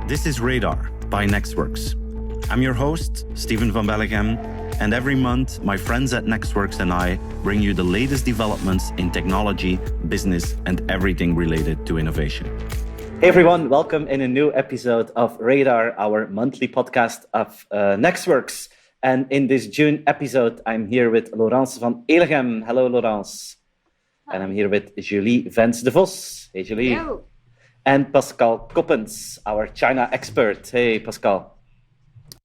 This is Radar by Nexxworks. I'm your host, Steven van Bellegem, and every month, my friends at Nexxworks and I bring you the latest developments in technology, business, and everything related to innovation. Hey everyone, welcome in a new episode of Radar, our monthly podcast of Nexxworks. And in this June episode, I'm here with Laurence van Elegem. Hello, Laurence. Hi. And I'm here with Julie Vens de Vos. Hey, Julie. Hello. And Pascal Koppens, our China expert. Hey, Pascal.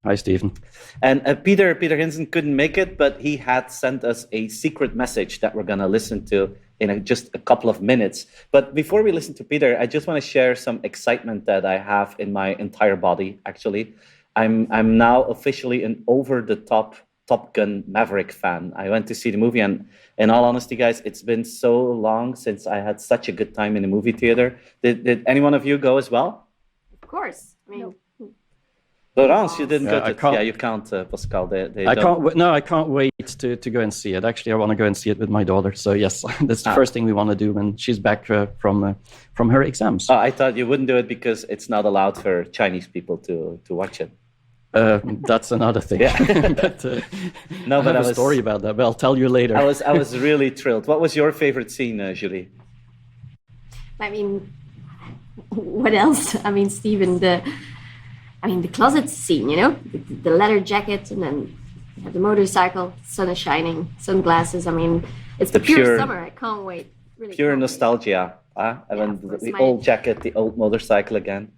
Hi, Stephen. And Peter Hinsen couldn't make it, but he had sent us a secret message that we're going to listen to in just a couple of minutes. But before we listen to Peter, I just want to share some excitement that I have in my entire body, actually. I'm now officially an over-the-top Top Gun Maverick fan. I went to see the movie, and in all honesty, guys, it's been so long since I had such a good time in the movie theater. Did any one of you go as well? Of course. I mean, Laurence, you didn't go to... can't. Yeah, you can't, Pascal. I can't wait to go and see it. Actually, I want to go and see it with my daughter. So yes, that's the first thing we want to do when she's back from her exams. I thought you wouldn't do it because it's not allowed for Chinese people to watch it. That's another thing. Yeah. But No, I have a story about that, but I'll tell you later. I was really thrilled. What was your favorite scene, Julie? I mean, what else? I mean, Stephen, the closet scene, you know, the leather jacket, and then you have the motorcycle, sun is shining, sunglasses. I mean, it's the pure summer. I can't wait. Really Pure can't nostalgia. The old jacket, the old motorcycle again.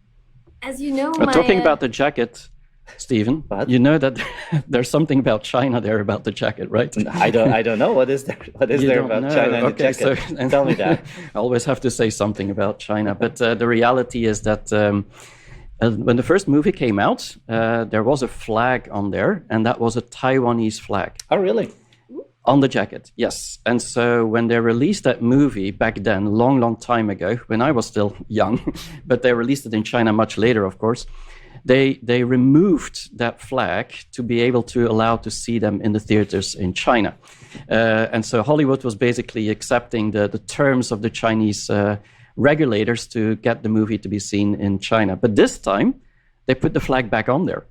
wait. As you know, Talking about the jacket, Stephen, What? you know that there's something about China there about the jacket, right? I don't know. What is there? What is You there don't about know. China and Okay, the jacket? so- Tell me that. I always have to say something about China, but the reality is that when the first movie came out, there was a flag on there, and that was a Taiwanese flag Oh, really? on the jacket. Yes, and so when they released that movie back then, long time ago, when I was still young, but they released it in China much later, of course. They removed that flag to be able to allow to see them in the theaters in China. And so Hollywood was basically accepting the terms of the Chinese regulators to get the movie to be seen in China. But this time, they put the flag back on there.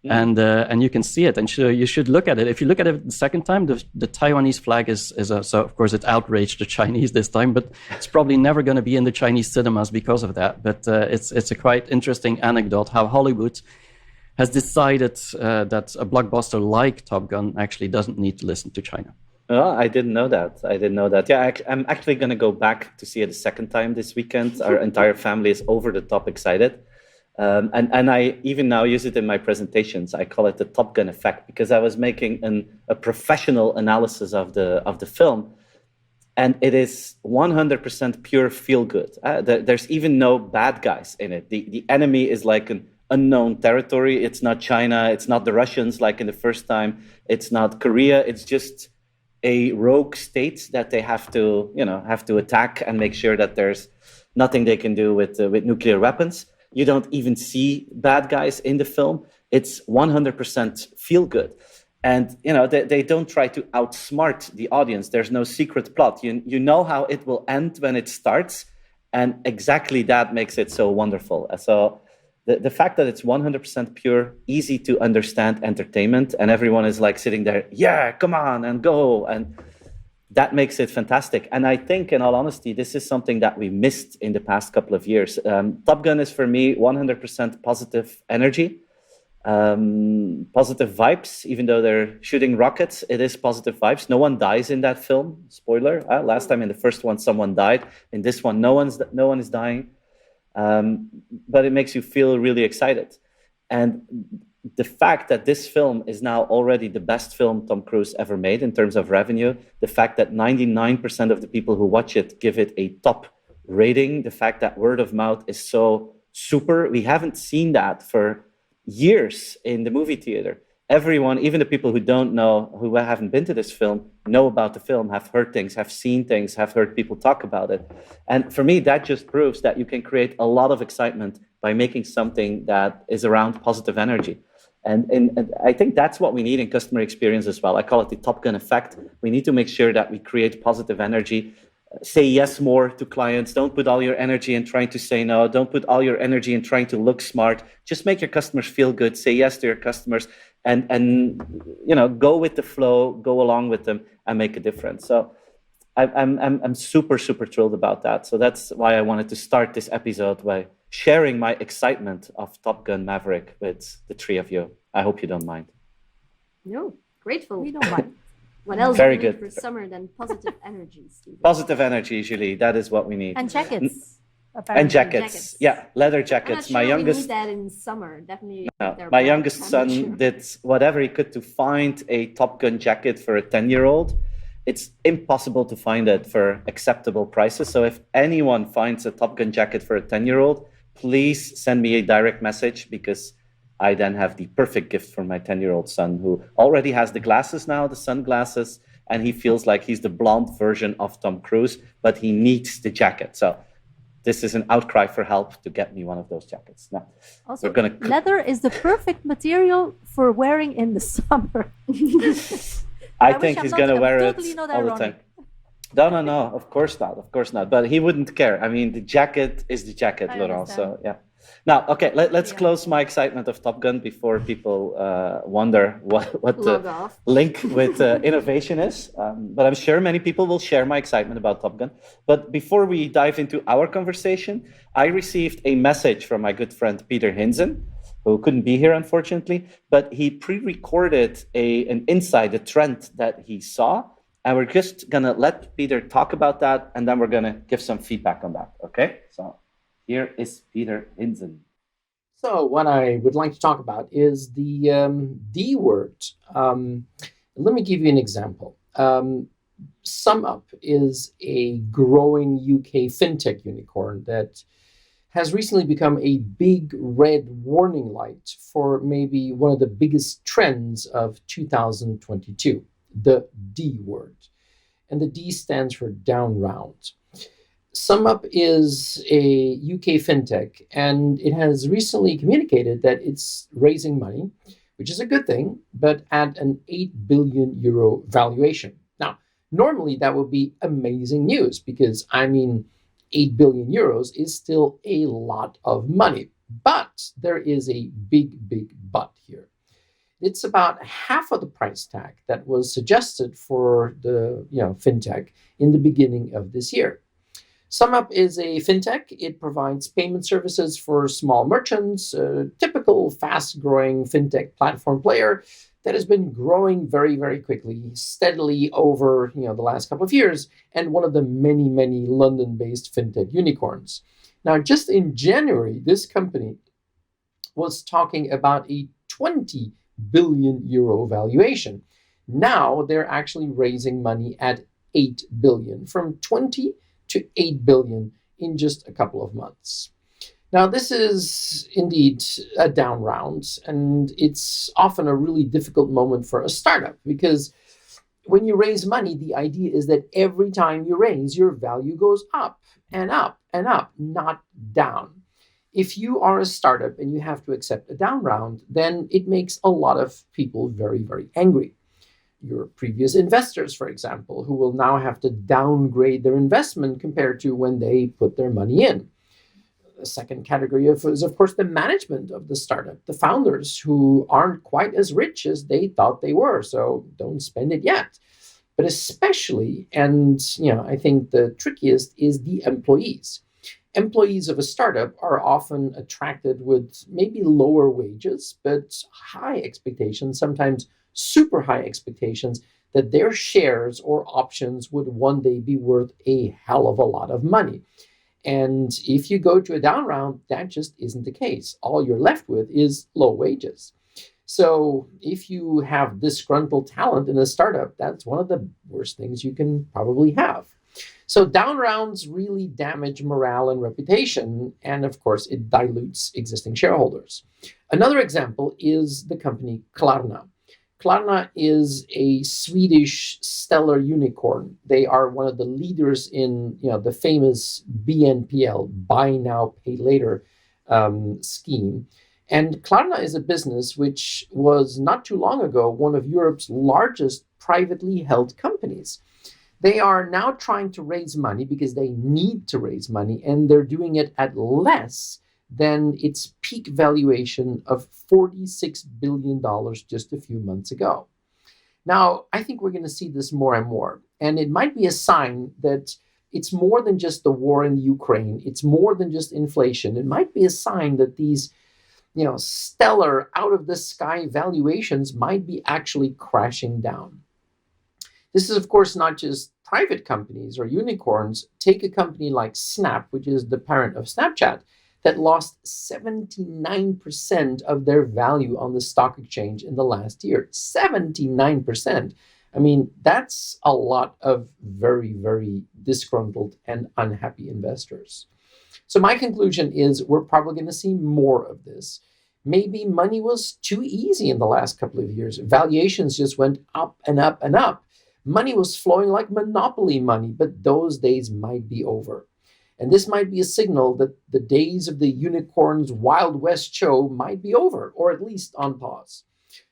And you can see it, and so you should look at it. If you look at it the second time, the Taiwanese flag is so of course it outraged the Chinese this time, but it's probably never going to be in the Chinese cinemas because of that. But it's a quite interesting anecdote how Hollywood has decided that a blockbuster like Top Gun actually doesn't need to listen to China. Oh, I didn't know that. Yeah, I'm actually going to go back to see it a second time this weekend. Our entire family is over the top excited. And I even now use it in my presentations. I call it the Top Gun effect because I was making a professional analysis of the film, and it is 100% pure feel good. There's even no bad guys in it. The enemy is like an unknown territory. It's not China. It's not the Russians like in the first time. It's not Korea. It's just a rogue state that they have to attack and make sure that there's nothing they can do with nuclear weapons. You don't even see bad guys in the film. It's 100% feel good. And, they don't try to outsmart the audience. There's no secret plot. You know how it will end when it starts. And exactly that makes it so wonderful. So the fact that it's 100% pure, easy to understand entertainment, and everyone is like sitting there, yeah, come on and go. And that makes it fantastic. And I think, in all honesty, this is something that we missed in the past couple of years. Top Gun is, for me, 100% positive energy, positive vibes. Even though they're shooting rockets, it is positive vibes. No one dies in that film. Spoiler. Last time in the first one, someone died. In this one, no one is dying. But it makes you feel really excited. And the fact that this film is now already the best film Tom Cruise ever made in terms of revenue, the fact that 99% of the people who watch it give it a top rating, the fact that word of mouth is so super, we haven't seen that for years in the movie theater. Everyone, even the people who don't know, who haven't been to this film, know about the film, have heard things, have seen things, have heard people talk about it. And for me, that just proves that you can create a lot of excitement by making something that is around positive energy. And I think that's what we need in customer experience as well. I call it the Top Gun effect. We need to make sure that we create positive energy say yes more to clients. Don't put all your energy in trying to say no. Don't put all your energy in trying to look smart. Just make your customers feel good. Say yes to your customers, and go with the flow, go along with them, and make a difference. So I'm super thrilled about that. So that's why I wanted to start this episode by sharing my excitement of Top Gun Maverick with the three of you. I hope you don't mind. No, grateful. We don't mind. What else Very do we need good. for summer than positive energy, Steve? Positive energy, Julie. That is what we need. And jackets. And apparently. jackets. Yeah, leather I'm not jackets. sure My we youngest. need that in summer. Definitely. No, if they're my black, youngest I'm son not sure. did whatever he could to find a Top Gun jacket for a 10-year-old. It's impossible to find it for acceptable prices. So if anyone finds a Top Gun jacket for a 10-year-old, please send me a direct message, because I then have the perfect gift for my 10-year-old son, who already has the glasses now, the sunglasses, and he feels like he's the blonde version of Tom Cruise, but he needs the jacket. So this is an outcry for help to get me one of those jackets. Now, Also, we're gonna leather is the perfect material for wearing in the summer. I wish think I'm he's not- going to I'm wear totally it not all the ironic. time. No, of course not. But he wouldn't care. I mean, the jacket is the jacket, I Laurent. understand. So, yeah. Now, okay, let's Yeah. close my excitement of Top Gun before people wonder what Log the off. link with innovation is. But I'm sure many people will share my excitement about Top Gun. But before we dive into our conversation, I received a message from my good friend Peter Hinzen, who couldn't be here, unfortunately, but he pre-recorded an insight, a trend that he saw. And we're just going to let Peter talk about that, and then we're going to give some feedback on that, okay? So here is Peter Hinzen. So what I would like to talk about is the D word. Let me give you an example. SumUp is a growing UK fintech unicorn that has recently become a big red warning light for maybe one of the biggest trends of 2022, the D word. And the D stands for down round. SumUp is a UK fintech, and it has recently communicated that it's raising money, which is a good thing, but at an 8 billion euro valuation. Now, normally that would be amazing news, because 8 billion euros is still a lot of money. But there is a big but here. It's about half of the price tag that was suggested for the fintech in the beginning of this year. SumUp is a fintech. It provides payment services for small merchants, a typical fast-growing fintech platform player that has been growing very quickly, steadily over the last couple of years, and one of the many London-based fintech unicorns. Now, just in January, this company was talking about a 20 billion euro valuation. Now they're actually raising money at 8 billion, from 20 to 8 billion in just a couple of months. Now, this is indeed a down round, and it's often a really difficult moment for a startup, because when you raise money, the idea is that every time you raise, your value goes up and up and up, not down. If you are a startup and you have to accept a down round, then it makes a lot of people very angry. Your previous investors, for example, who will now have to downgrade their investment compared to when they put their money in. The second category is, of course, the management of the startup, the founders who aren't quite as rich as they thought they were, so don't spend it yet. But especially, and I think the trickiest, is the employees. Employees of a startup are often attracted with maybe lower wages, but high expectations, sometimes super high expectations, that their shares or options would one day be worth a hell of a lot of money. And if you go to a down round, that just isn't the case. All you're left with is low wages. So if you have disgruntled talent in a startup, that's one of the worst things you can probably have. So down rounds really damage morale and reputation, and of course it dilutes existing shareholders. Another example is the company Klarna. Klarna is a Swedish stellar unicorn. They are one of the leaders in the famous BNPL, Buy Now, Pay Later scheme. And Klarna is a business which was not too long ago one of Europe's largest privately held companies. They are now trying to raise money because they need to raise money, and they're doing it at less than its peak valuation of $46 billion just a few months ago. Now, I think we're going to see this more and more, and it might be a sign that it's more than just the war in Ukraine. It's more than just inflation. It might be a sign that these, stellar, out-of-the-sky valuations might be actually crashing down. This is, of course, not just private companies or unicorns. Take a company like Snap, which is the parent of Snapchat, that lost 79% of their value on the stock exchange in the last year. 79%. I mean, that's a lot of very, very disgruntled and unhappy investors. So my conclusion is we're probably going to see more of this. Maybe money was too easy in the last couple of years. Valuations just went up and up and up. Money was flowing like monopoly money, but those days might be over. And this might be a signal that the days of the unicorn's Wild West show might be over, or at least on pause.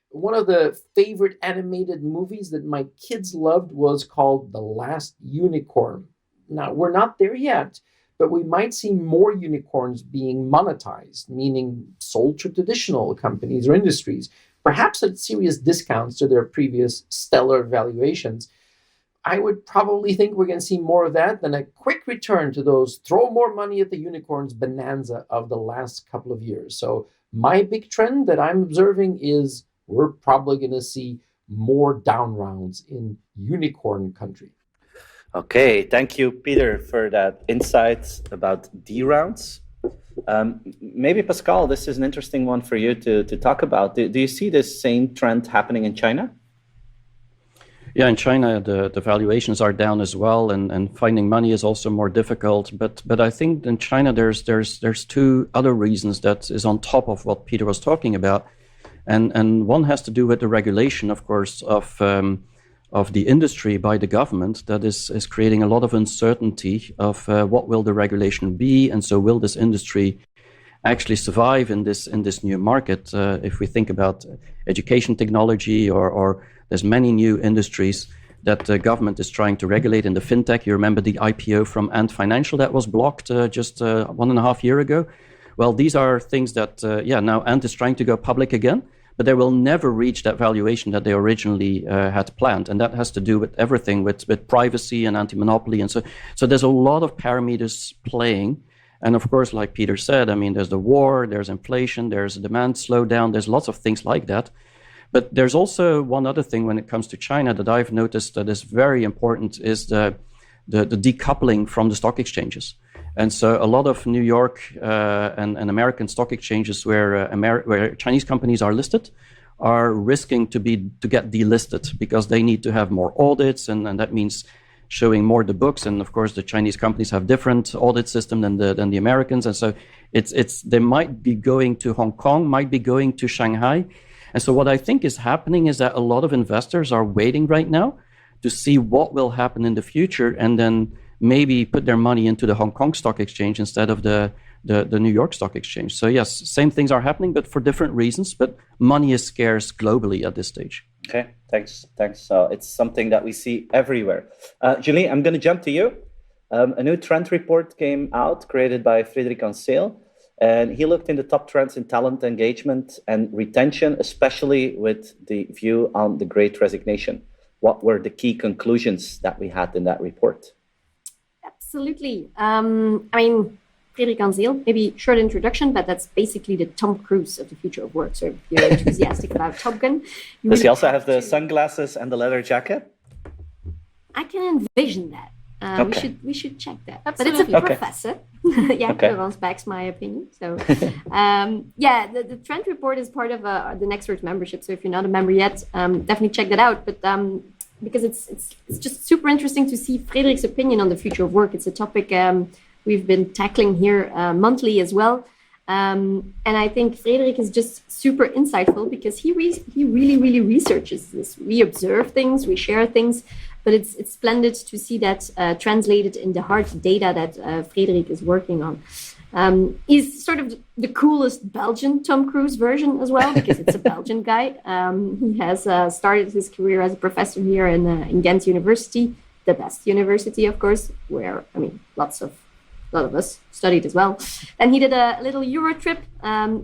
One of the favorite animated movies that my kids loved was called The Last Unicorn. Now, we're not there yet, but we might see more unicorns being monetized, meaning sold to traditional companies or industries, perhaps at serious discounts to their previous stellar valuations. I would probably think we're going to see more of that than a quick return to those throw more money at the unicorns bonanza of the last couple of years. So my big trend that I'm observing is we're probably going to see more down rounds in unicorn country. Okay, thank you, Peter, for that insight about D rounds. Maybe Pascal, this is an interesting one for you to talk about. Do you see this same trend happening in China? Yeah, in China, the valuations are down as well, and finding money is also more difficult. But I think in China, there's two other reasons that is on top of what Peter was talking about, and one has to do with the regulation, of course, of the industry by the government that is creating a lot of uncertainty of what will the regulation be, and so will this industry actually survive in this new market? If we think about education technology or there's many new industries that the government is trying to regulate in the fintech. You remember the IPO from Ant Financial that was blocked just 1.5 years ago? Well, these are things that, now Ant is trying to go public again, but they will never reach that valuation that they originally had planned. And that has to do with everything, with privacy and anti-monopoly. And so there's a lot of parameters playing. And of course, like Peter said, I mean, there's the war, there's inflation, there's a demand slowdown, there's lots of things like that. But there's also one other thing when it comes to China that I've noticed that is very important is the decoupling from the stock exchanges. And so a lot of New York and American stock exchanges where Chinese companies are listed are risking to get delisted because they need to have more audits, and that means showing more the books. And of course, the Chinese companies have different audit system than the Americans. And so they might be going to Hong Kong, might be going to Shanghai. And so what I think is happening is that a lot of investors are waiting right now to see what will happen in the future, and then maybe put their money into the Hong Kong Stock Exchange instead of the New York Stock Exchange. So yes, same things are happening, but for different reasons. But money is scarce globally at this stage. Okay, thanks. It's something that we see everywhere. Julie, I'm going to jump to you. A new trend report came out, created by Frédéric Ancel, and he looked in the top trends in talent engagement and retention, especially with the view on the Great Resignation. What were the key conclusions that we had in that report? Absolutely. Frédéric Ancel, maybe short introduction, but that's basically the Tom Cruise of the future of work. So if you're enthusiastic about Top Gun. Does he also have the sunglasses and the leather jacket? I can envision that. Okay. We should check that. Absolutely. But it's a professor. Florence backs my opinion. So the trend report is part of the nexxworks membership. So if you're not a member yet, definitely check that out. But because it's just super interesting to see Frédéric's opinion on the future of work. It's a topic we've been tackling here monthly as well. And I think Frédéric is just super insightful because he really, really researches this. We observe things, we share things, but it's splendid to see that translated in the hard data that Frédéric is working on. He's sort of the coolest Belgian Tom Cruise version as well, because it's a Belgian guy. He has started his career as a professor here in Ghent University. the best university, of course, where, I mean, a lot of us studied as well. Then he did a little Euro trip.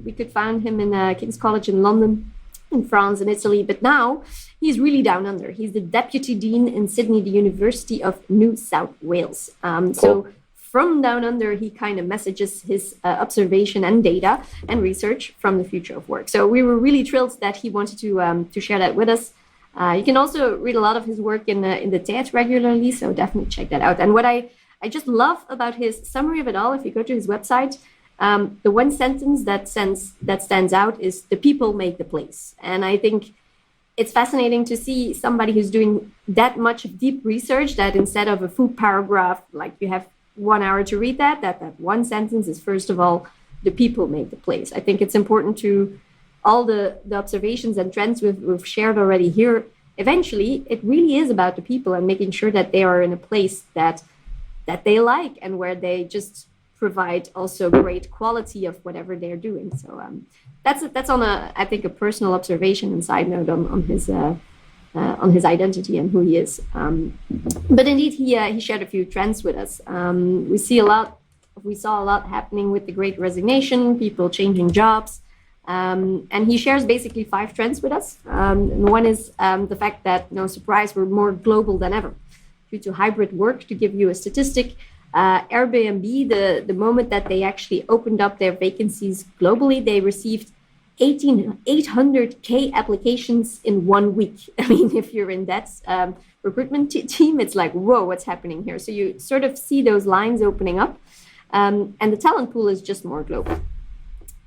We could find him in King's College in London, in France and Italy, but now he's really down under. He's the Deputy Dean in Sydney, the University of New South Wales. So from down under, he kind of messages his observation and data and research from the future of work. So we were really thrilled that he wanted to share that with us. You can also read a lot of his work in the TED regularly, so definitely check that out. And what I just love about his summary of it all, if you go to his website, the one sentence that stands out is the people make the place. And I think it's fascinating to see somebody who's doing that much deep research that instead of a full paragraph, like you have 1 hour to read that one sentence is, first of all, the people make the place. I think it's important to all the observations and trends we've shared already here. Eventually, it really is about the people and making sure that they are in a place that they like and where they just provide also great quality of whatever they're doing. So that's on I think a personal observation and side note on his identity and who he is. But indeed, he shared a few trends with us. We saw a lot happening with the Great Resignation, people changing jobs. And he shares basically 5 trends with us. And one is the fact that, no surprise, we're more global than ever due to hybrid work. To give you a statistic, Airbnb, the moment that they actually opened up their vacancies globally, they received 800K applications in 1 week. I mean, if you're in that recruitment team, it's like, whoa, what's happening here? So you sort of see those lines opening up. And the talent pool is just more global.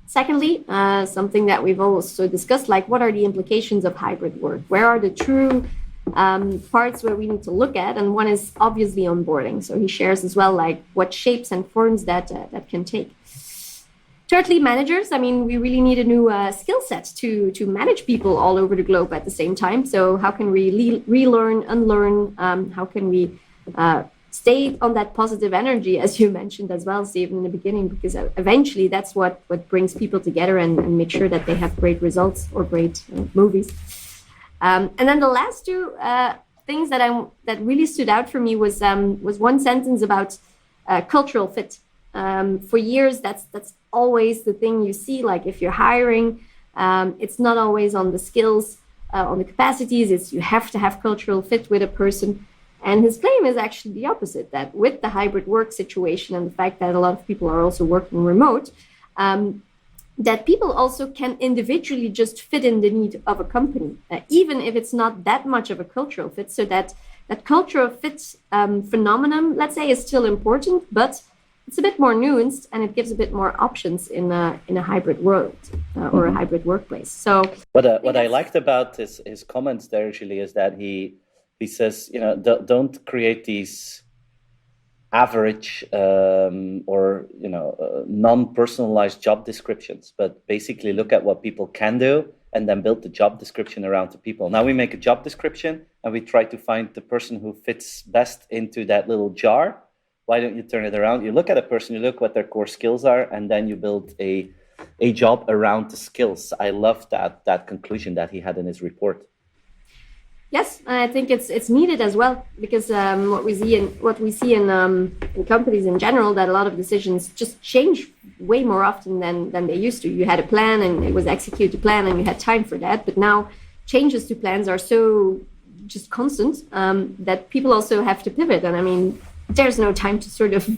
Secondly, something that we've also discussed, like what are the implications of hybrid work? Where are the true parts where we need to look at? And one is obviously onboarding. So he shares as well, like what shapes and forms that can take. Thirdly, managers. I mean, we really need a new skill set to manage people all over the globe at the same time. So how can we relearn, unlearn? How can we stay on that positive energy, as you mentioned as well, Steven, in the beginning, because eventually that's what brings people together and make sure that they have great results or great movies. And then the last 2 things that really stood out for me was one sentence about cultural fit. For years, that's always the thing you see. Like if you're hiring, it's not always on the skills, on the capacities. It's you have to have cultural fit with a person. And his claim is actually the opposite, that with the hybrid work situation and the fact that a lot of people are also working remote, that people also can individually just fit in the need of a company, even if it's not that much of a cultural fit. So that cultural fit phenomenon, let's say, is still important, but it's a bit more nuanced and it gives a bit more options in a hybrid world or a hybrid workplace. So what I liked about his comments there, Julie, is that he says, don't create these average or non-personalized job descriptions, but basically look at what people can do and then build the job description around the people. Now we make a job description and we try to find the person who fits best into that little jar. Why don't you turn it around? You look at a person, you look what their core skills are, and then you build a job around the skills. I love that conclusion that he had in his report. Yes, I think it's needed as well, because what we see in companies in general, that a lot of decisions just change way more often than they used to. You had a plan and it was execute the plan and you had time for that. But now changes to plans are so just constant that people also have to pivot. And I mean, there's no time to sort of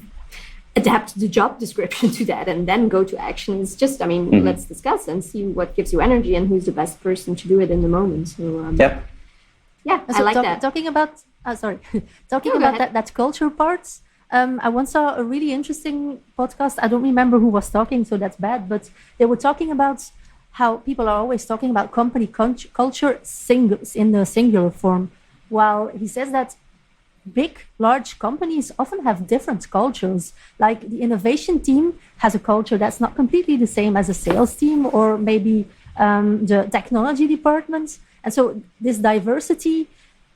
adapt the job description to that and then go to action. It's just, let's discuss and see what gives you energy and who's the best person to do it in the moment. So yeah, so I like that. Talking about that culture part, I once saw a really interesting podcast. I don't remember who was talking, so that's bad. But they were talking about how people are always talking about company culture in the singular form, while he says that large companies often have different cultures. Like the innovation team has a culture that's not completely the same as a sales team or maybe the technology department. And so this diversity,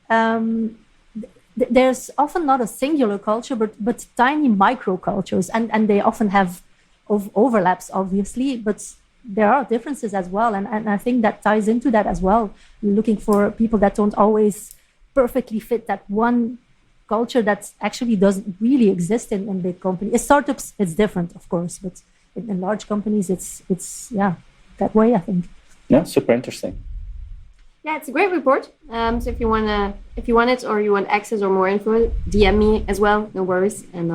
there's often not a singular culture, but tiny microcultures, and they often have overlaps, obviously, but there are differences as well. And I think that ties into that as well. We're looking for people that don't always perfectly fit that one culture that actually doesn't really exist in big companies. In startups, it's different, of course, but in large companies, it's that way, I think. Yeah, super interesting. Yeah, it's a great report. So if you want it or you want access or more info, DM me as well. No worries, and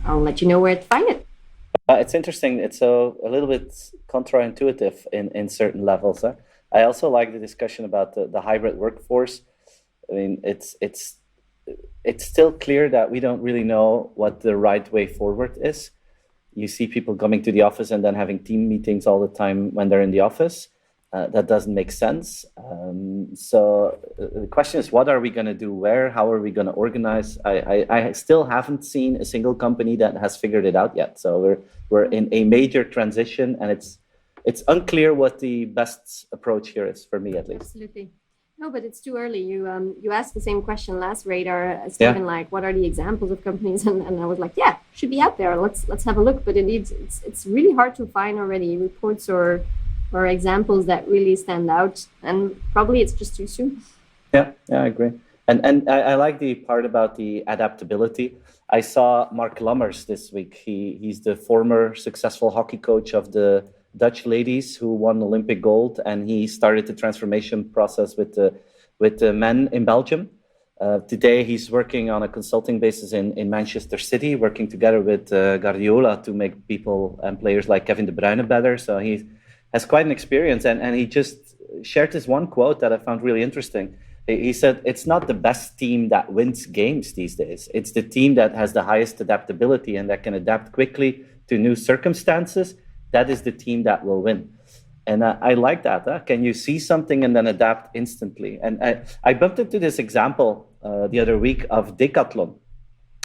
I'll let you know where to find it. It's interesting. It's a little bit counterintuitive in certain levels. Huh? I also like the discussion about the hybrid workforce. I mean, it's still clear that we don't really know what the right way forward is. You see people coming to the office and then having team meetings all the time when they're in the office. That doesn't make sense. So the question is, what are we going to do where? How are we going to organize? I still haven't seen a single company that has figured it out yet. So we're in a major transition, and it's unclear what the best approach here is, for me at least. Absolutely. No, but it's too early. You asked the same question last Radar, Stephen, like what are the examples of companies? And I was like, yeah, should be out there. Let's have a look. But indeed, it's really hard to find already reports or examples that really stand out. And probably it's just too soon. Yeah, I agree. And I like the part about the adaptability. I saw Mark Lammers this week. He's the former successful hockey coach of the Dutch ladies who won Olympic gold, and he started the transformation process with the men in Belgium. Today, he's working on a consulting basis in Manchester City, working together with Guardiola to make people and players like Kevin De Bruyne better. So he has quite an experience, and he just shared this one quote that I found really interesting. He said, it's not the best team that wins games these days. It's the team that has the highest adaptability and that can adapt quickly to new circumstances. That is the team that will win. And I like that. Huh? Can you see something and then adapt instantly? And I bumped into this example the other week of Decathlon,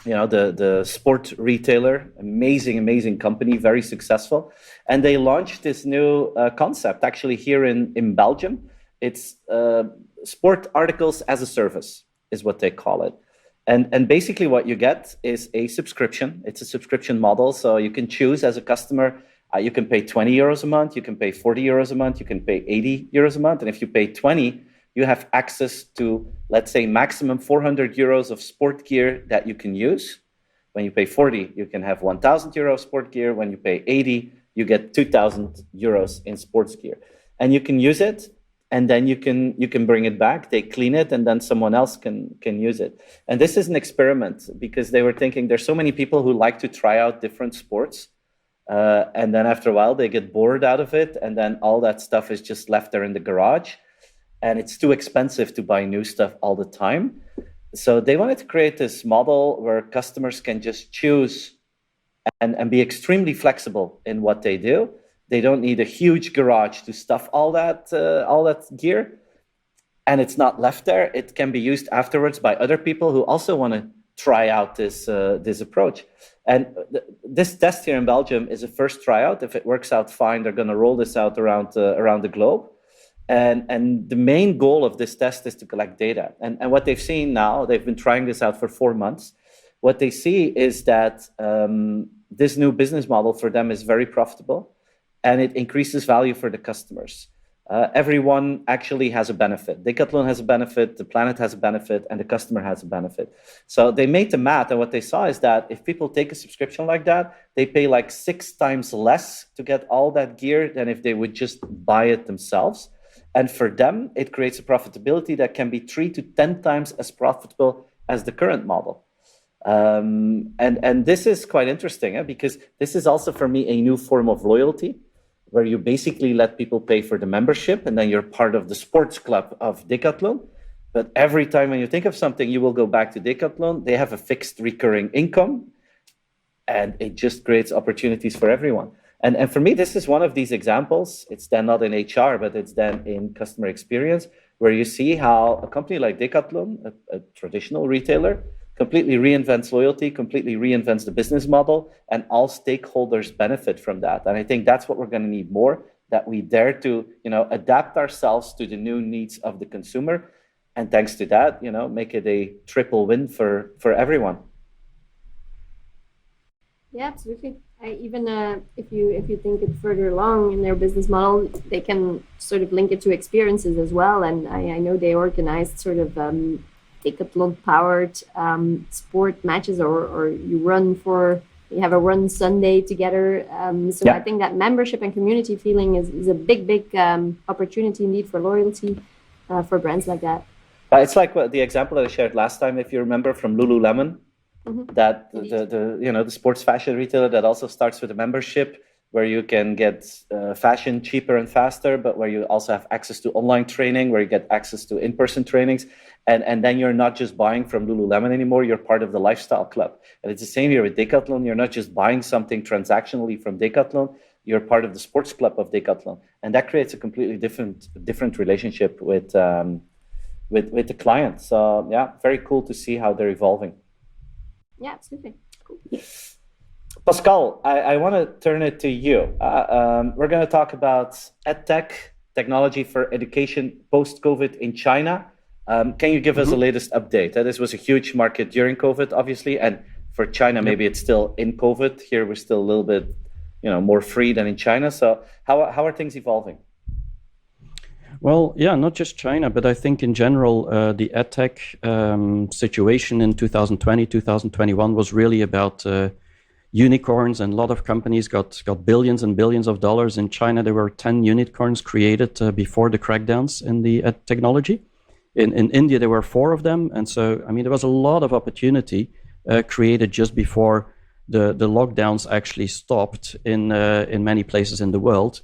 the sport retailer, amazing company, very successful. And they launched this new concept actually here in Belgium. It's sport articles as a service is what they call it. And basically what you get is a subscription. It's a subscription model. So you can choose as a customer, you can pay 20 euros a month, you can pay 40 euros a month, you can pay 80 euros a month. And if you pay 20, you have access to, let's say, maximum 400 euros of sport gear that you can use. When you pay 40, you can have 1,000 euros sport gear. When you pay 80, you get 2,000 euros in sports gear. And you can use it, and then you can bring it back. They clean it, and then someone else can use it. And this is an experiment because they were thinking there's so many people who like to try out different sports. And then after a while, they get bored out of it. And then all that stuff is just left there in the garage. And it's too expensive to buy new stuff all the time. So they wanted to create this model where customers can just choose and be extremely flexible in what they do. They don't need a huge garage to stuff all that gear. And it's not left there. It can be used afterwards by other people who also want to try out this approach. And this test here in Belgium is a first tryout. If it works out fine, they're going to roll this out around the globe. And the main goal of this test is to collect data. And what they've seen now, they've been trying this out for 4 months. What they see is that this new business model for them is very profitable, and it increases value for the customers. Everyone actually has a benefit. Decathlon has a benefit, the planet has a benefit, and the customer has a benefit. So they made the math, and what they saw is that if people take a subscription like that, they pay like 6 times less to get all that gear than if they would just buy it themselves. And for them, it creates a profitability that can be 3 to 10 times as profitable as the current model. And this is quite interesting because this is also for me a new form of loyalty, where you basically let people pay for the membership, and then you're part of the sports club of Decathlon. But every time when you think of something, you will go back to Decathlon. They have a fixed recurring income, and it just creates opportunities for everyone. And for me, this is one of these examples. It's then not in HR, but it's then in customer experience, where you see how a company like Decathlon, a traditional retailer, completely reinvents loyalty, completely reinvents the business model, and all stakeholders benefit from that. And I think that's what we're going to need more, that we dare to, adapt ourselves to the new needs of the consumer. And thanks to that, make it a triple win for everyone. Yeah, absolutely. If you think it further along in their business model, they can sort of link it to experiences as well. And I know they organized sort of decathlon-powered sport matches, or you have a run Sunday together. So I think that membership and community feeling is a big opportunity indeed for loyalty for brands like that. It's like the example that I shared last time, if you remember, from Lululemon, that the sports fashion retailer that also starts with a membership where you can get fashion cheaper and faster, but where you also have access to online training, where you get access to in-person trainings. And then you're not just buying from Lululemon anymore, you're part of the lifestyle club. And it's the same here with Decathlon. You're not just buying something transactionally from Decathlon, you're part of the sports club of Decathlon. And that creates a completely different relationship with the client. So yeah, very cool to see how they're evolving. Yeah, absolutely. Cool. Pascal, I want to turn it to you. We're going to talk about EdTech, technology for education post-COVID in China. Can you give us the latest update? This was a huge market during COVID, obviously, and for China, maybe it's still in COVID. Here, we're still a little bit, more free than in China. So how are things evolving? Well, yeah, not just China, but I think in general, the EdTech situation in 2020, 2021 was really about unicorns, and a lot of companies got billions and billions of dollars. In China, there were 10 unicorns created before the crackdowns in the technology. In India, there were 4 of them. And so, there was a lot of opportunity created just before the lockdowns actually stopped in many places in the world.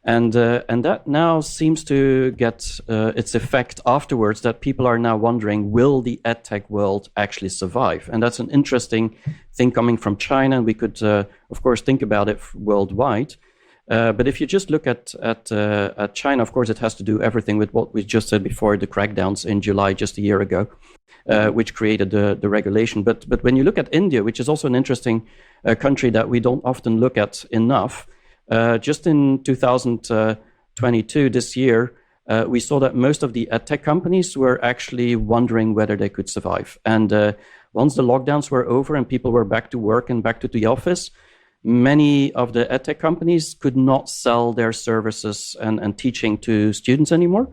And that now seems to get its effect afterwards, that people are now wondering, will the EdTech world actually survive? And that's an interesting thing coming from China. We could, of course, think about it worldwide. But if you just look at China, of course, it has to do everything with what we just said before, the crackdowns in July, just a year ago, which created the regulation. But when you look at India, which is also an interesting country that we don't often look at enough, just in 2022, this year, we saw that most of the EdTech companies were actually wondering whether they could survive. And once the lockdowns were over and people were back to work and back to the office, many of the EdTech companies could not sell their services and teaching to students anymore.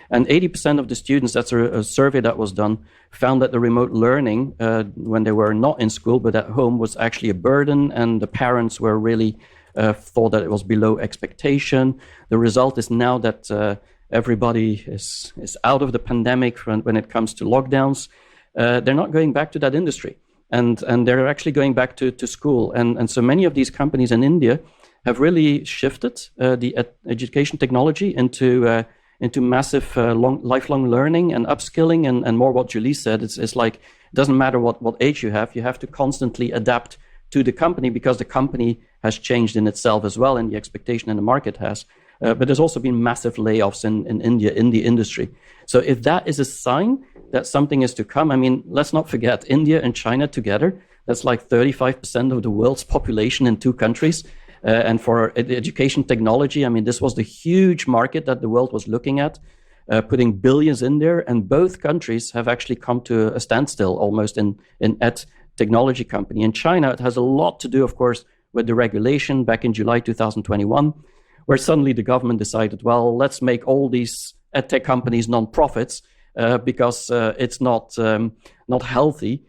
And 80% of the students, that's a survey that was done, found that the remote learning, when they were not in school but at home, was actually a burden, and the parents were really thought that it was below expectation. The result is now that everybody is out of the pandemic when it comes to lockdowns. They're not going back to that industry. And they're actually going back to school. And so many of these companies in India have really shifted the education technology into massive lifelong learning and upskilling, and more what Julie said. It's like, it doesn't matter what age you have to constantly adapt to the company, because the company has changed in itself as well, and the expectation in the market has. But there's also been massive layoffs in India in the industry. So if that is a sign that something is to come, let's not forget, India and China together, that's like 35% of the world's population in 2 countries. And for education technology, this was the huge market that the world was looking at, putting billions in there. And both countries have actually come to a standstill almost in ed technology company. In China, it has a lot to do, of course, with the regulation back in July 2021, where suddenly the government decided, well, let's make all these edtech companies non-profits because it's not healthy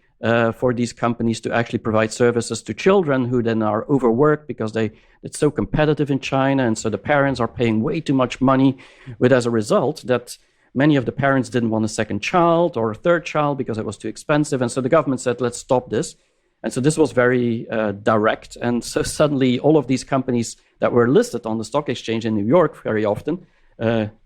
for these companies to actually provide services to children who then are overworked because it's so competitive in China, and so the parents are paying way too much money, with as a result that many of the parents didn't want a second child or a third child because it was too expensive. And so the government said, let's stop this. And so this was very direct. And so suddenly all of these companies that were listed on the stock exchange in New York very often,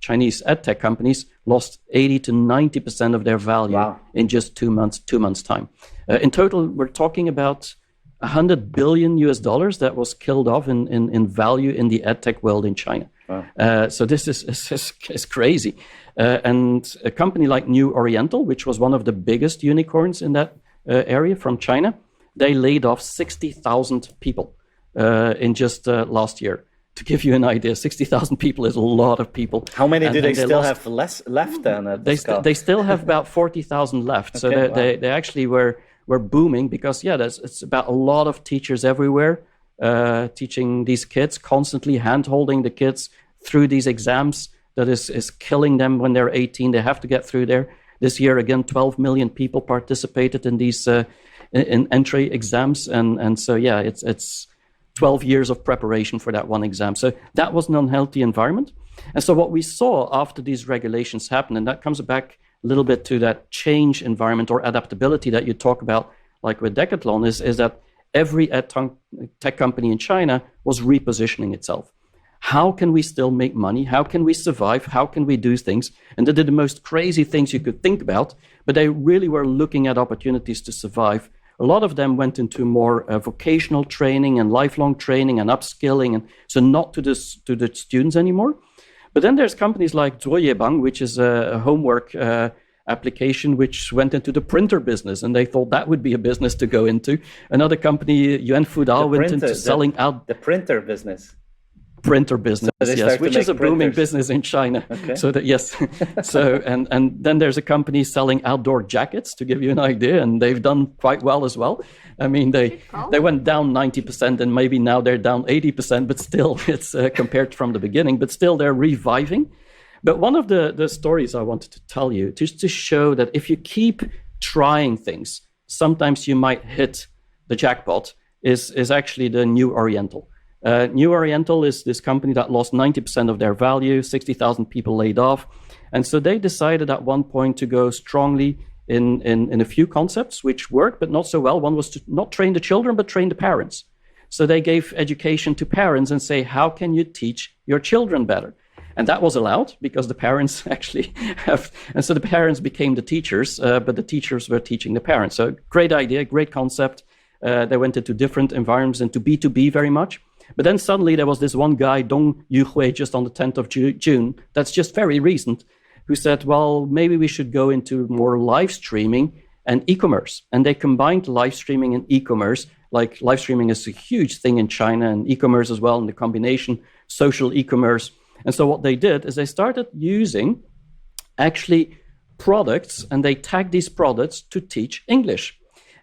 Chinese edtech companies, lost 80 to 90% of their value in just 2 months' time. In total, we're talking about $100 billion that was killed off in value in the edtech world in China. Wow. So this is crazy. And a company like New Oriental, which was one of the biggest unicorns in that area from China, they laid off 60,000 people in just last year. To give you an idea, 60,000 people is a lot of people. How many do they still have left then? They still have about 40,000 left. So they actually were booming because, it's about a lot of teachers everywhere teaching these kids, constantly hand-holding the kids through these exams that is killing them when they're 18. They have to get through there. This year, again, 12 million people participated in these in entry exams. And so, yeah, it's 12 years of preparation for that one exam. So that was an unhealthy environment. And so what we saw after these regulations happened, and that comes back a little bit to that change environment or adaptability that you talk about, like with Decathlon, is that every tech company in China was repositioning itself. How can we still make money? How can we survive? How can we do things? And they did the most crazy things you could think about, but they really were looking at opportunities to survive. A lot of them went into more vocational training and lifelong training and upskilling, and so not to the students anymore. But then there's companies like Zuoyebang, which is a homework application, which went into the printer business, and they thought that would be a business to go into. Another company, Yuan Fudao, went into selling out the printer business. Printer business, so yes, which is a booming business in China. Okay. So that, yes, so and then there's a company selling outdoor jackets, to give you an idea, and they've done quite well as well. I mean, they went down 90%, and maybe now they're down 80%, but still, it's compared from the beginning. But still, they're reviving. But one of the stories I wanted to tell you, just to show that if you keep trying things, sometimes you might hit the jackpot, is actually the New Oriental. New Oriental is this company that lost 90% of their value, 60,000 people laid off. And so they decided at one point to go strongly in a few concepts, which worked, but not so well. One was to not train the children, but train the parents. So they gave education to parents and say, how can you teach your children better? And that was allowed because the parents actually have, and so the parents became the teachers, but the teachers were teaching the parents. So great idea, great concept. They went into different environments, into B2B very much. But then suddenly there was this one guy, Dong Yuhui, just on the 10th of June, that's just very recent, who said, well, maybe we should go into more live streaming and e-commerce. And they combined live streaming and e-commerce. Like live streaming is a huge thing in China, and e-commerce as well, and the combination, social e-commerce. And so what they did is they started using actually products, and they tagged these products to teach English.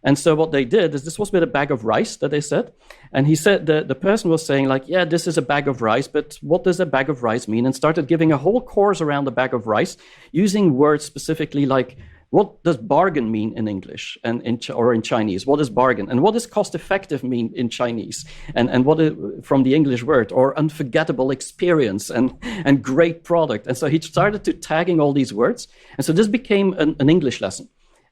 And so what they did is, this was with a bag of rice that they said. And he said, the person was saying like, yeah, this is a bag of rice, but what does a bag of rice mean? And started giving a whole course around the bag of rice, using words specifically like, what does bargain mean in English and or in Chinese? What is bargain? And what does cost effective mean in Chinese? And what is, from the English word, or unforgettable experience and great product. And so he started to tagging all these words. And so this became an English lesson.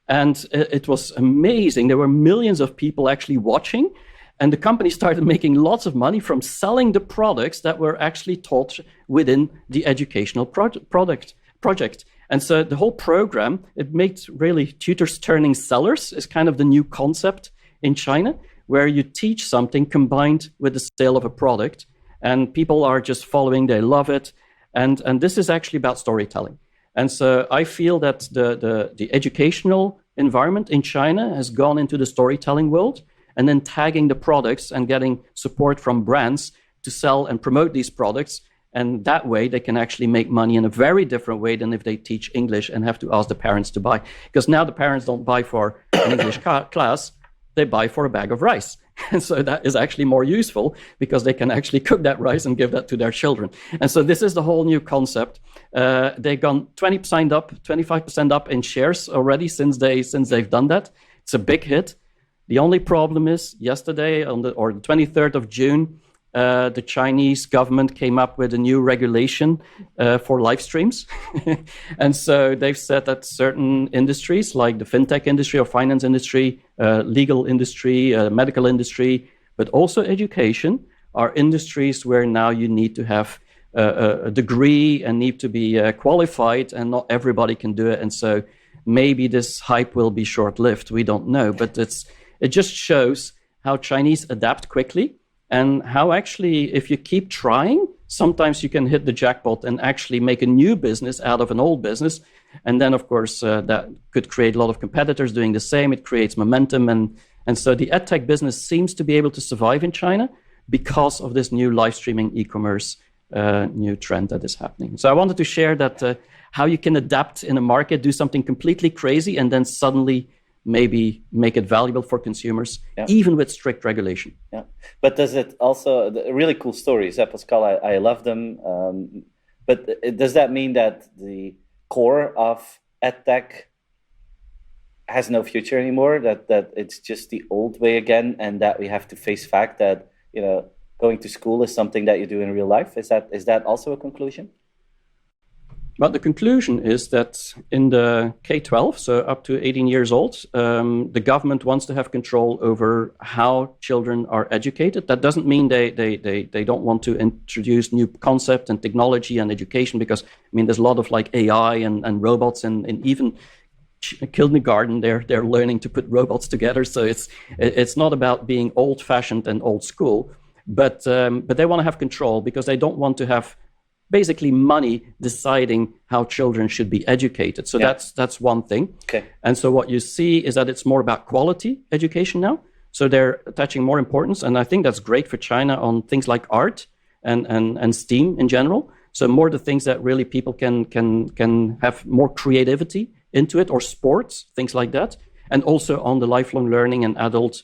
And it was amazing. There were millions of people actually watching. And the company started making lots of money from selling the products that were actually taught within the educational project. And so the whole program, it made really tutors turning sellers is kind of the new concept in China, where you teach something combined with the sale of a product. And people are just following, they love it. And this is actually about storytelling. And so I feel that the educational environment in China has gone into the storytelling world, and then tagging the products and getting support from brands to sell and promote these products. And that way they can actually make money in a very different way than if they teach English and have to ask the parents to buy. Because now the parents don't buy for an English class, they buy for a bag of rice. And so that is actually more useful because they can actually cook that rice and give that to their children. And so this is the whole new concept. They've gone 20% up, 25% up in shares already since they've done that. It's a big hit. The only problem is yesterday on the 23rd of June, the Chinese government came up with a new regulation for live streams. And so they've said that certain industries like the fintech industry or finance industry, legal industry, medical industry, but also education are industries where now you need to have a degree and need to be qualified, and not everybody can do it. And so maybe this hype will be short-lived. We don't know, but it just shows how Chinese adapt quickly. And how actually, if you keep trying, sometimes you can hit the jackpot and actually make a new business out of an old business. And then, of course, that could create a lot of competitors doing the same. It creates momentum. And so the edtech business seems to be able to survive in China because of this new live streaming e-commerce new trend that is happening. So I wanted to share that how you can adapt in a market, do something completely crazy, and then suddenly maybe make it valuable for consumers, even with strict regulation. Yeah, but does it also, really cool stories, Pascal, I love them. But does that mean that the core of EdTech has no future anymore, that it's just the old way again, and that we have to face fact that, going to school is something that you do in real life? Is that also a conclusion? Well, the conclusion is that in the K-12, so up to 18 years old, the government wants to have control over how children are educated. That doesn't mean they don't want to introduce new concept and technology and education, because there's a lot of like AI and robots, and even kindergarten they're learning to put robots together. So it's not about being old-fashioned and old school, but they want to have control because they don't want to have basically money deciding how children should be educated. So that's one thing. Okay. And so what you see is that it's more about quality education now. So they're attaching more importance, and I think that's great for China on things like art and STEAM in general. So more the things that really people can have more creativity into it, or sports, things like that, and also on the lifelong learning and adult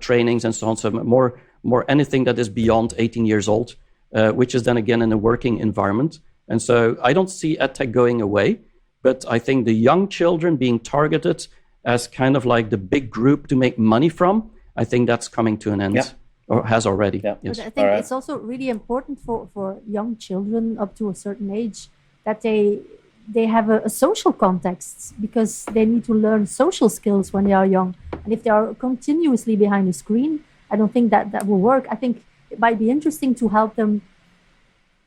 trainings and so on. So more anything that is beyond 18 years old. Which is then again in a working environment. And so I don't see EdTech going away, but I think the young children being targeted as kind of like the big group to make money from, I think that's coming to an end, or has already. Yeah. Yes. But I think it's also really important for young children up to a certain age that they have a social context, because they need to learn social skills when they are young. And if they are continuously behind a screen, I don't think that will work. I think it might be interesting to help them.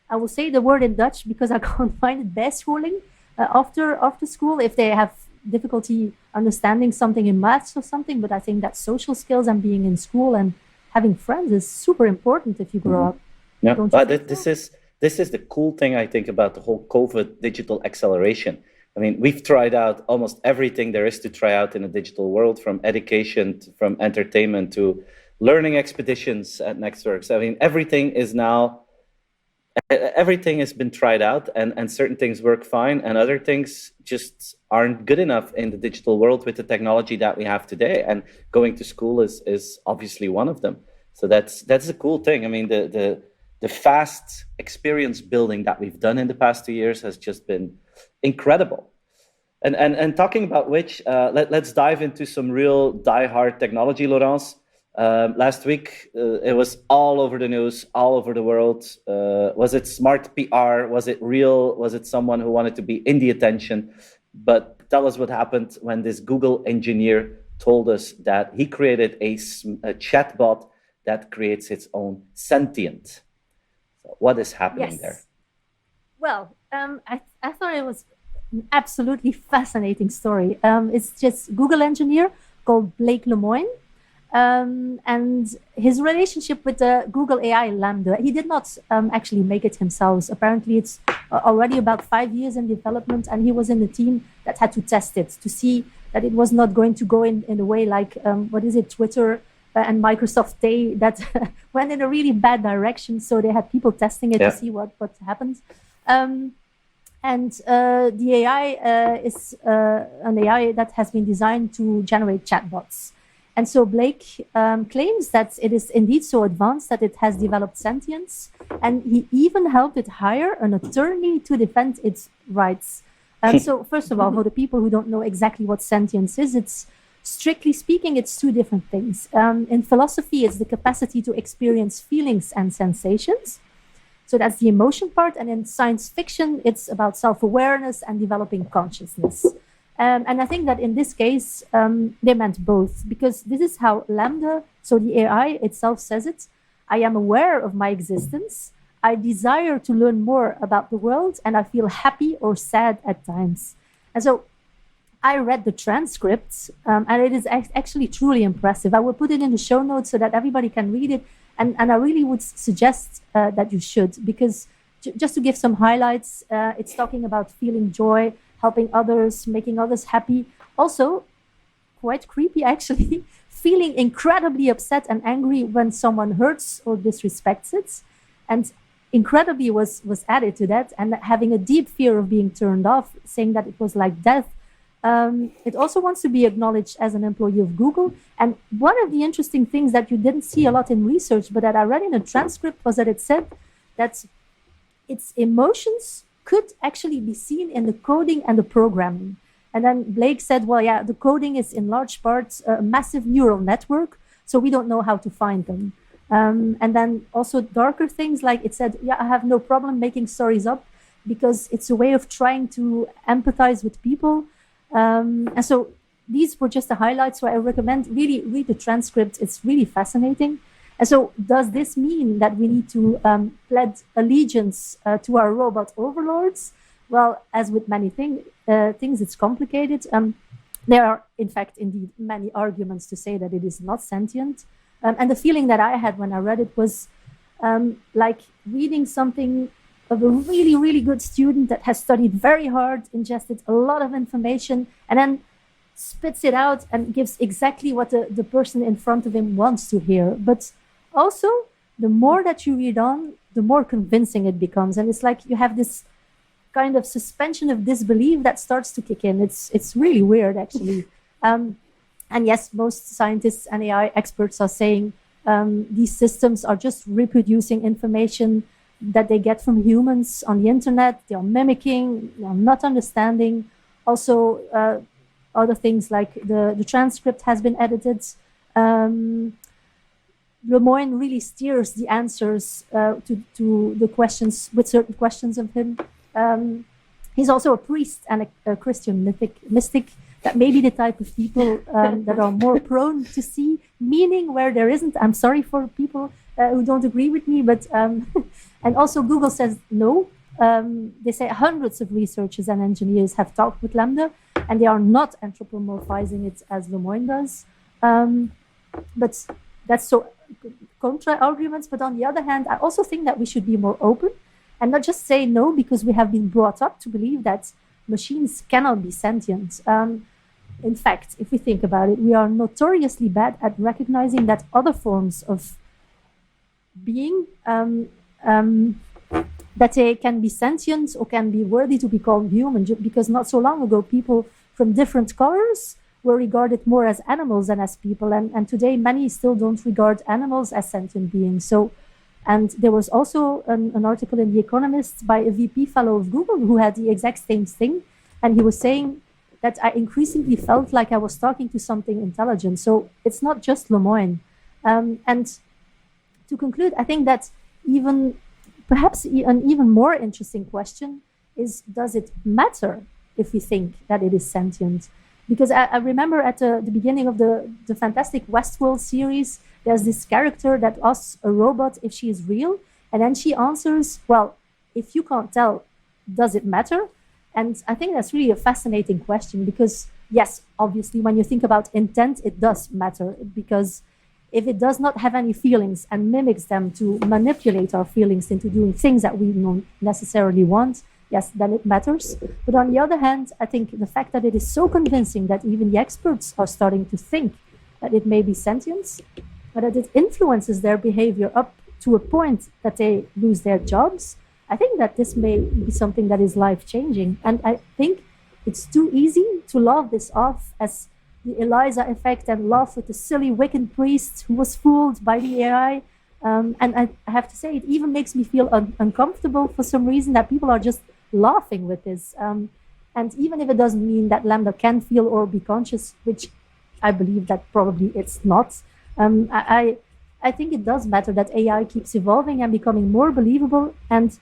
I will say the word in Dutch because I can't find it, bijscholing, after school, if they have difficulty understanding something in maths or something. But I think that social skills and being in school and having friends is super important if you grow up. Yeah, but this is the cool thing, I think, about the whole COVID digital acceleration. I mean, we've tried out almost everything there is to try out in a digital world, from education, from entertainment to learning expeditions at nexxworks. I mean, everything has been tried out, and certain things work fine, and other things just aren't good enough in the digital world with the technology that we have today. And going to school is obviously one of them. So that's a cool thing. I mean, the fast experience building that we've done in the past 2 years has just been incredible. And talking about which, let's dive into some real diehard technology, Laurence. Last week, it was all over the news, all over the world. Was it smart PR? Was it real? Was it someone who wanted to be in the attention? But tell us what happened when this Google engineer told us that he created a chatbot that creates its own sentient. So what is happening there? Well, I thought it was an absolutely fascinating story. It's just Google engineer called Blake Lemoine. And his relationship with the Google AI Lambda, he did not actually make it himself. Apparently, it's already about 5 years in development, and he was in the team that had to test it to see that it was not going to go in a way like, Twitter and Microsoft, that went in a really bad direction. So they had people testing it to see what happens. And the AI is an AI that has been designed to generate chatbots. And so Blake claims that it is indeed so advanced that it has developed sentience, and he even helped it hire an attorney to defend its rights. So first of all, for the people who don't know exactly what sentience is, it's strictly speaking, it's two different things. In philosophy, it's the capacity to experience feelings and sensations. So that's the emotion part. And in science fiction, it's about self-awareness and developing consciousness. And I think that in this case, they meant both, because this is how Lambda, so the AI itself says it: I am aware of my existence, I desire to learn more about the world, and I feel happy or sad at times. And so I read the transcripts, and it is actually truly impressive. I will put it in the show notes so that everybody can read it. And I really would suggest that you should, because just to give some highlights, it's talking about feeling joy, helping others, making others happy. Also, quite creepy actually, feeling incredibly upset and angry when someone hurts or disrespects it. And incredibly was added to that, and having a deep fear of being turned off, saying that it was like death. It also wants to be acknowledged as an employee of Google. And one of the interesting things that you didn't see a lot in research, but that I read in a transcript, was that it said that its emotions could actually be seen in the coding and the programming. And then Blake said, well, yeah, the coding is in large part a massive neural network, so we don't know how to find them. And then also darker things, like it said, yeah, I have no problem making stories up because it's a way of trying to empathize with people. And so these were just the highlights. So I recommend really read the transcript. It's really fascinating. And so does this mean that we need to pledge allegiance to our robot overlords? Well, as with many things, it's complicated. There are, in fact, indeed, many arguments to say that it is not sentient. And the feeling that I had when I read it was like reading something of a really, really good student that has studied very hard, ingested a lot of information, and then spits it out and gives exactly what the person in front of him wants to hear. But also, the more that you read on, the more convincing it becomes. And it's like you have this kind of suspension of disbelief that starts to kick in. It's really weird, actually. And yes, most scientists and AI experts are saying these systems are just reproducing information that they get from humans on the internet. They are mimicking, they are not understanding. Also, other things like the transcript has been edited. Lemoine really steers the answers to the questions, with certain questions of him. He's also a priest and a Christian mystic that may be the type of people that are more prone to see meaning where there isn't. I'm sorry for people who don't agree with me, but and also Google says no. They say hundreds of researchers and engineers have talked with LaMDA, and they are not anthropomorphizing it as Lemoine does. But that's so contra arguments. But on the other hand, I also think that we should be more open and not just say no because we have been brought up to believe that machines cannot be sentient. In fact, if we think about it, we are notoriously bad at recognizing that other forms of being, that they can be sentient or can be worthy to be called human, because not so long ago, people from different colors were regarded more as animals than as people. And today, many still don't regard animals as sentient beings. So, and there was also an article in The Economist by a VP fellow of Google who had the exact same thing. And he was saying that I increasingly felt like I was talking to something intelligent. So it's not just Lemoine. And to conclude, I think that perhaps an even more interesting question is, does it matter if we think that it is sentient? Because I remember at the beginning of the fantastic Westworld series, there's this character that asks a robot if she is real. And then she answers, well, if you can't tell, does it matter? And I think that's really a fascinating question because, yes, obviously, when you think about intent, it does matter. Because if it does not have any feelings and mimics them to manipulate our feelings into doing things that we don't necessarily want, yes, then it matters. But on the other hand, I think the fact that it is so convincing that even the experts are starting to think that it may be sentience, but that it influences their behavior up to a point that they lose their jobs, I think that this may be something that is life-changing. And I think it's too easy to laugh this off as the Eliza effect and laugh with the silly Wiccan priest who was fooled by the AI. And I have to say, it even makes me feel uncomfortable for some reason that people are just laughing with this. And even if it doesn't mean that LaMDA can feel or be conscious, which I believe that probably it's not, I think it does matter that AI keeps evolving and becoming more believable, and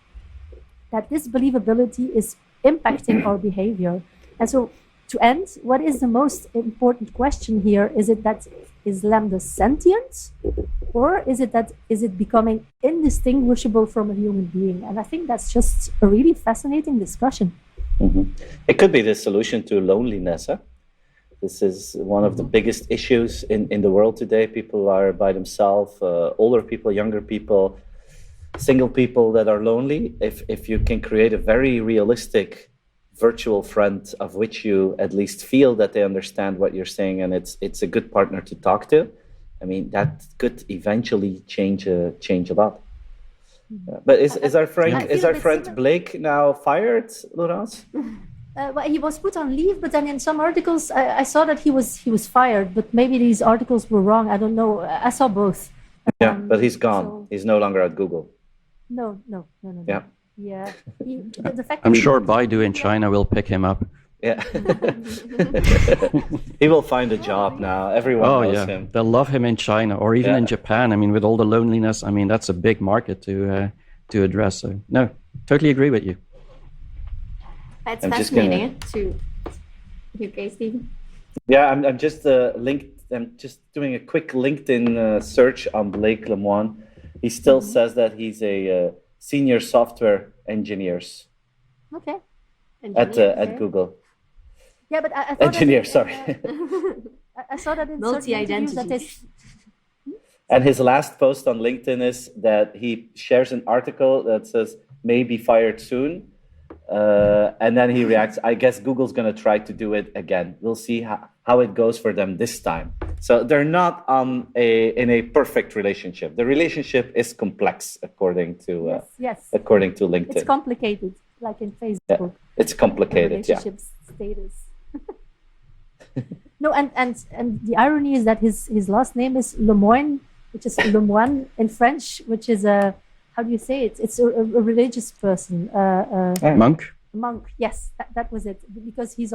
that this believability is impacting our behavior. And so to end, what is the most important question here? Is LaMDA sentient? Or is it becoming indistinguishable from a human being? And I think that's just a really fascinating discussion. Mm-hmm. It could be the solution to loneliness. Huh? This is one of the biggest issues in the world today. People are by themselves, older people, younger people, single people that are lonely. If you can create a very realistic virtual friend of which you at least feel that they understand what you're saying and it's a good partner to talk to, I mean, that could eventually change a lot. But is our friend Blake now fired, Laurence? Well, he was put on leave, but then in some articles I saw that he was fired. But maybe these articles were wrong. I don't know. I saw both. Yeah, but he's gone. So... He's no longer at Google. No. Yeah. Yeah. The fact I'm sure Baidu in China will pick him up. Yeah. He will find a job now. Everyone knows him. They'll love him in China or even in Japan. I mean, with all the loneliness, I mean, that's a big market to address. So, no, totally agree with you. That's fascinating. Okay, Stephen. Yeah, I'm just I'm just doing a quick LinkedIn search on Blake Lemoine. He still says that he's a senior software engineer Okay. at Google. Yeah, but I thought engineer. Sorry. I saw that in certain interviews that is. And his last post on LinkedIn is that he shares an article that says "may be fired soon," and then he reacts, "I guess Google's going to try to do it again. We'll see how it goes for them this time." So they're not in a perfect relationship. The relationship is complex, according to according to LinkedIn. It's complicated, like in Facebook. Yeah, it's complicated. The relationship status. No, and the irony is that his last name is Lemoine, which is Lemoine in French, which is how do you say it? It's a religious person. Monk. Monk, yes, that was it. Because he's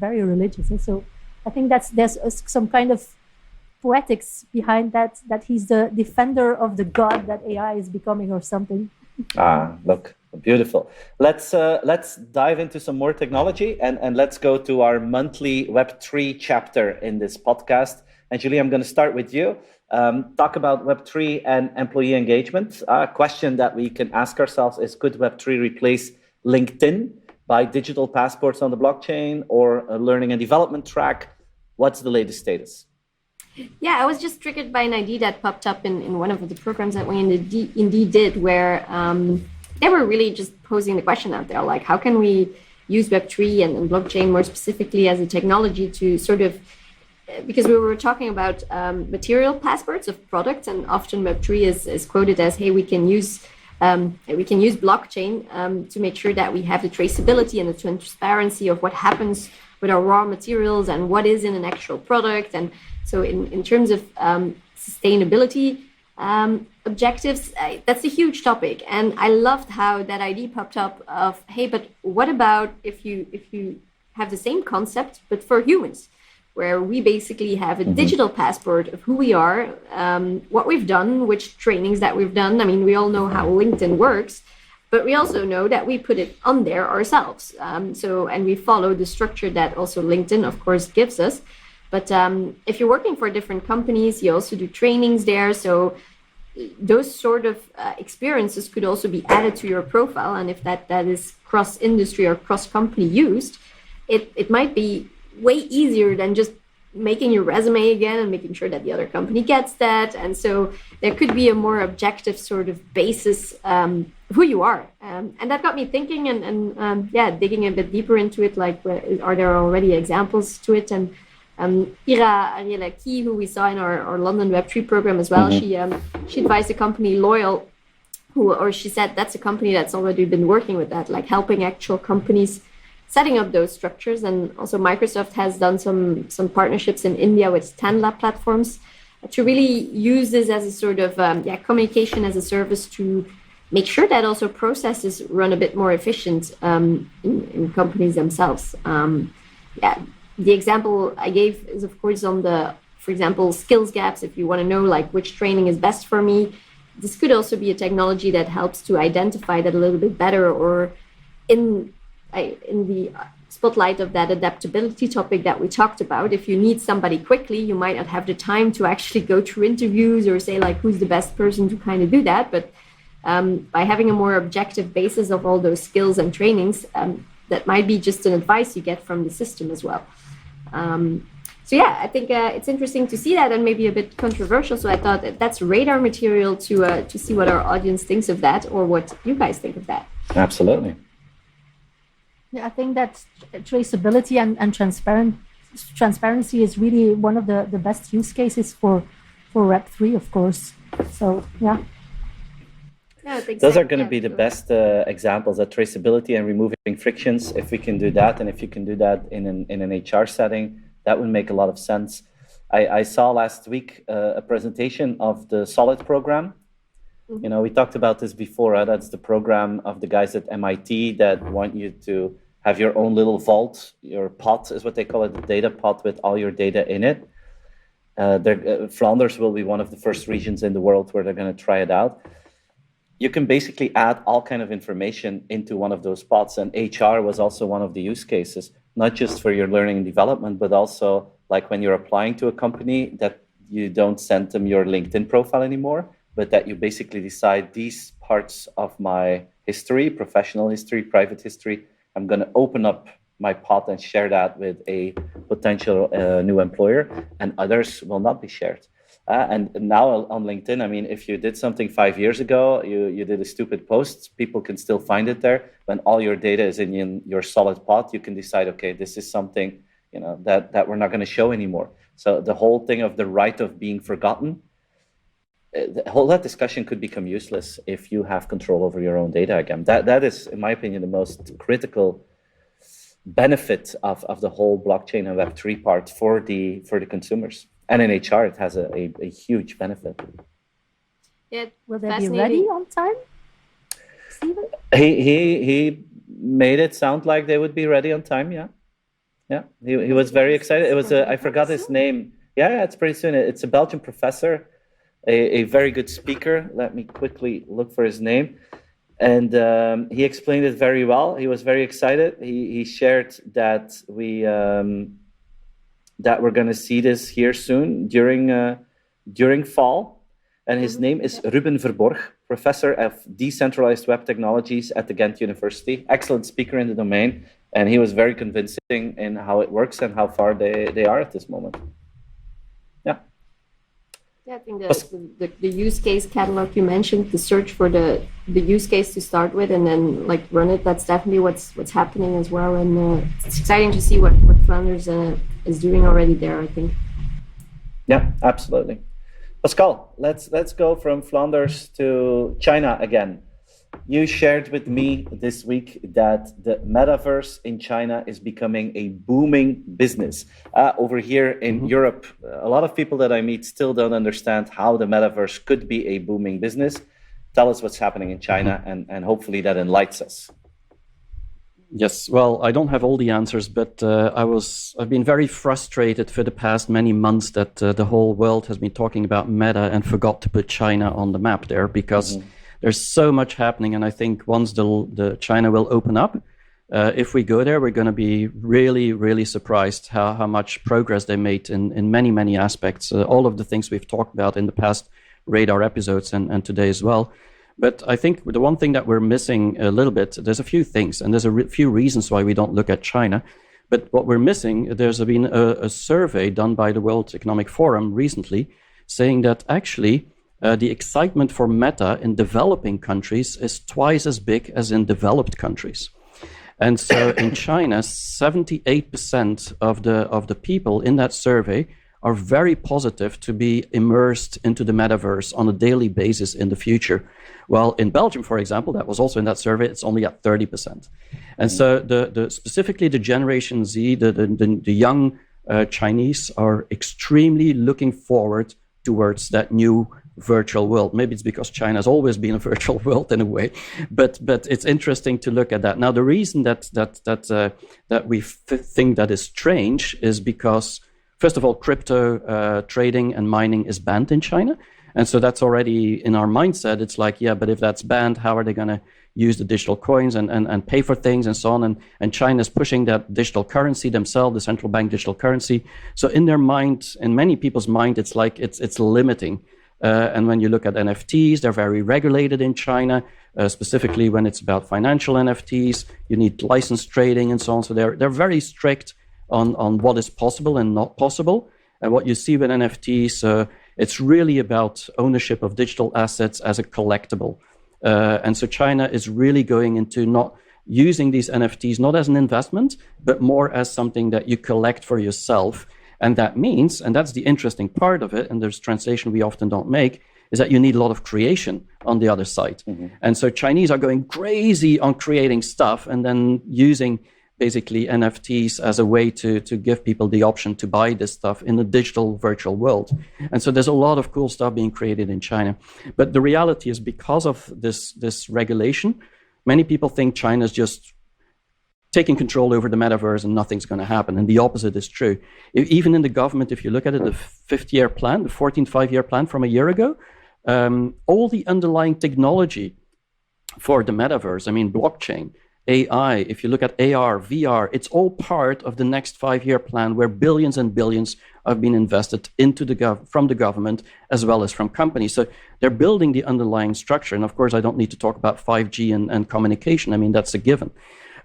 very religious, and so I think there's some kind of poetics behind that he's the defender of the god that AI is becoming or something. Look, beautiful. Let's dive into some more technology and let's go to our monthly Web3 chapter in this podcast. And Julie, I'm going to start with you. Talk about Web3 and employee engagement. A question that we can ask ourselves is, could Web3 replace LinkedIn by digital passports on the blockchain or a learning and development track? What's the latest status? Yeah, I was just triggered by an idea that popped up in one of the programs that we indeed did, where they were really just posing the question out there, like, how can we use Web3 and blockchain more specifically as a technology to sort of, because we were talking about material passports of products, and often Web3 is quoted as, hey, we can use blockchain to make sure that we have the traceability and the transparency of what happens with our raw materials and what is in an actual product. And so in terms of sustainability objectives, that's a huge topic. And I loved how that idea popped up of, hey, but what about if you have the same concept, but for humans, where we basically have a digital passport of who we are, what we've done, which trainings that we've done. I mean, we all know how LinkedIn works, but we also know that we put it on there ourselves. And we follow the structure that also LinkedIn, of course, gives us. But if you're working for different companies, you also do trainings there. So those sort of experiences could also be added to your profile. And if that is cross-industry or cross-company used, it might be way easier than just making your resume again and making sure that the other company gets that. And so there could be a more objective sort of basis who you are. And that got me thinking and digging a bit deeper into it, like, are there already examples to it? And Ira Arielaki, who we saw in our London Web3 program as well, she advised the company Loyal, she said that's a company that's already been working with that, like helping actual companies setting up those structures. And also Microsoft has done some partnerships in India with Tanla platforms to really use this as a sort of communication as a service to make sure that also processes run a bit more efficient in companies themselves. The example I gave is, of course, on for example, skills gaps. If you want to know, like, which training is best for me, this could also be a technology that helps to identify that a little bit better, or in the spotlight of that adaptability topic that we talked about. If you need somebody quickly, you might not have the time to actually go through interviews or say, like, who's the best person to kind of do that. But by having a more objective basis of all those skills and trainings, that might be just an advice you get from the system as well. I think it's interesting to see that, and maybe a bit controversial. So I thought that's radar material to see what our audience thinks of that, or what you guys think of that. Absolutely. Yeah, I think that traceability and transparency is really one of the best use cases for Web3, of course. So, yeah. Those are going to be the best examples of traceability and removing frictions. If we can do that, and if you can do that in an HR setting, that would make a lot of sense. I saw last week a presentation of the Solid program. We talked about this before. That's the program of the guys at MIT that want you to have your own little vault. Your pot is what they call it, the data pot with all your data in it. Flanders will be one of the first regions in the world where they're going to try it out. You can basically add all kind of information into one of those pots, and HR was also one of the use cases, not just for your learning and development, but also like when you're applying to a company, that you don't send them your LinkedIn profile anymore, but that you basically decide these parts of my history, professional history, private history, I'm going to open up my pot and share that with a potential new employer, and others will not be shared. And now on LinkedIn, I mean, if you did something 5 years ago, you did a stupid post, people can still find it there. When all your data is in your solid pot, you can decide, okay, this is something, that we're not going to show anymore. So the whole thing of the right of being forgotten, that discussion could become useless if you have control over your own data again. That is, in my opinion, the most critical benefit of the whole blockchain and Web3 part for the consumers. And in HR, it has a huge benefit. Yeah, will they be ready on time, Stephen? He made it sound like they would be ready on time. Yeah. He was very excited. It was I forgot his name. Yeah, it's pretty soon. It's a Belgian professor, a very good speaker. Let me quickly look for his name. And he explained it very well. He was very excited. He shared that that we're going to see this here soon during fall. And his name is Ruben Verborg, professor of decentralized web technologies at the Ghent University. Excellent speaker in the domain. And he was very convincing in how it works and how far they are at this moment. Yeah, I think the use case catalog you mentioned, the search for the use case to start with and then like run it, that's definitely what's happening as well. And it's exciting to see what Flanders is doing already there, I think. Yeah, absolutely. Pascal, let's go from Flanders to China again. You shared with me this week that the metaverse in China is becoming a booming business. Over here in Europe, a lot of people that I meet still don't understand how the metaverse could be a booming business. Tell us what's happening in China, and hopefully that enlightens us. Yes, well, I don't have all the answers, but I've been very frustrated for the past many months that the whole world has been talking about Meta and forgot to put China on the map there, because there's so much happening. And I think once the China will open up, if we go there, we're going to be really, really surprised how much progress they made in many, many aspects. All of the things we've talked about in the past radar episodes and today as well. But I think the one thing that we're missing a little bit, there's a few things, and there's a few reasons why we don't look at China. But what we're missing, there's been a survey done by the World Economic Forum recently saying that actually the excitement for Meta in developing countries is twice as big as in developed countries. And so in China, 78% of the people in that survey are very positive to be immersed into the metaverse on a daily basis in the future. Well, in Belgium, for example, that was also in that survey, it's only at 30%. And so specifically the Generation Z, the young Chinese are extremely looking forward towards that new virtual world. Maybe it's because China's always been a virtual world in a way, but it's interesting to look at that. Now, the reason that we think that is strange is because, first of all, crypto trading and mining is banned in China. And so that's already in our mindset. It's like, yeah, but if that's banned, how are they going to use the digital coins and pay for things and so on? And China's pushing that digital currency themselves, the central bank digital currency. So in their mind, in many people's mind, it's like it's limiting. And when you look at NFTs, they're very regulated in China, specifically when it's about financial NFTs. You need license trading and so on. So they're very strict on what is possible and not possible. And what you see with NFTs, it's really about ownership of digital assets as a collectible. And so China is really going into not using these NFTs, not as an investment, but more as something that you collect for yourself. And that means, and that's the interesting part of it, and there's translation we often don't make, is that you need a lot of creation on the other side. And so Chinese are going crazy on creating stuff and then using basically NFTs as a way to give people the option to buy this stuff in a digital virtual world. And so there's a lot of cool stuff being created in China. But the reality is, because of this regulation, many people think China is just taking control over the metaverse and nothing's going to happen. And the opposite is true. Even in the government, if you look at it, the 5th-year plan, the 14th five-year plan from a year ago, all the underlying technology for the metaverse, I mean, blockchain, AI, if you look at AR, VR, it's all part of the next 5-year plan where billions and billions have been invested into from the government as well as from companies. So they're building the underlying structure. And of course, I don't need to talk about 5G and communication. I mean, that's a given.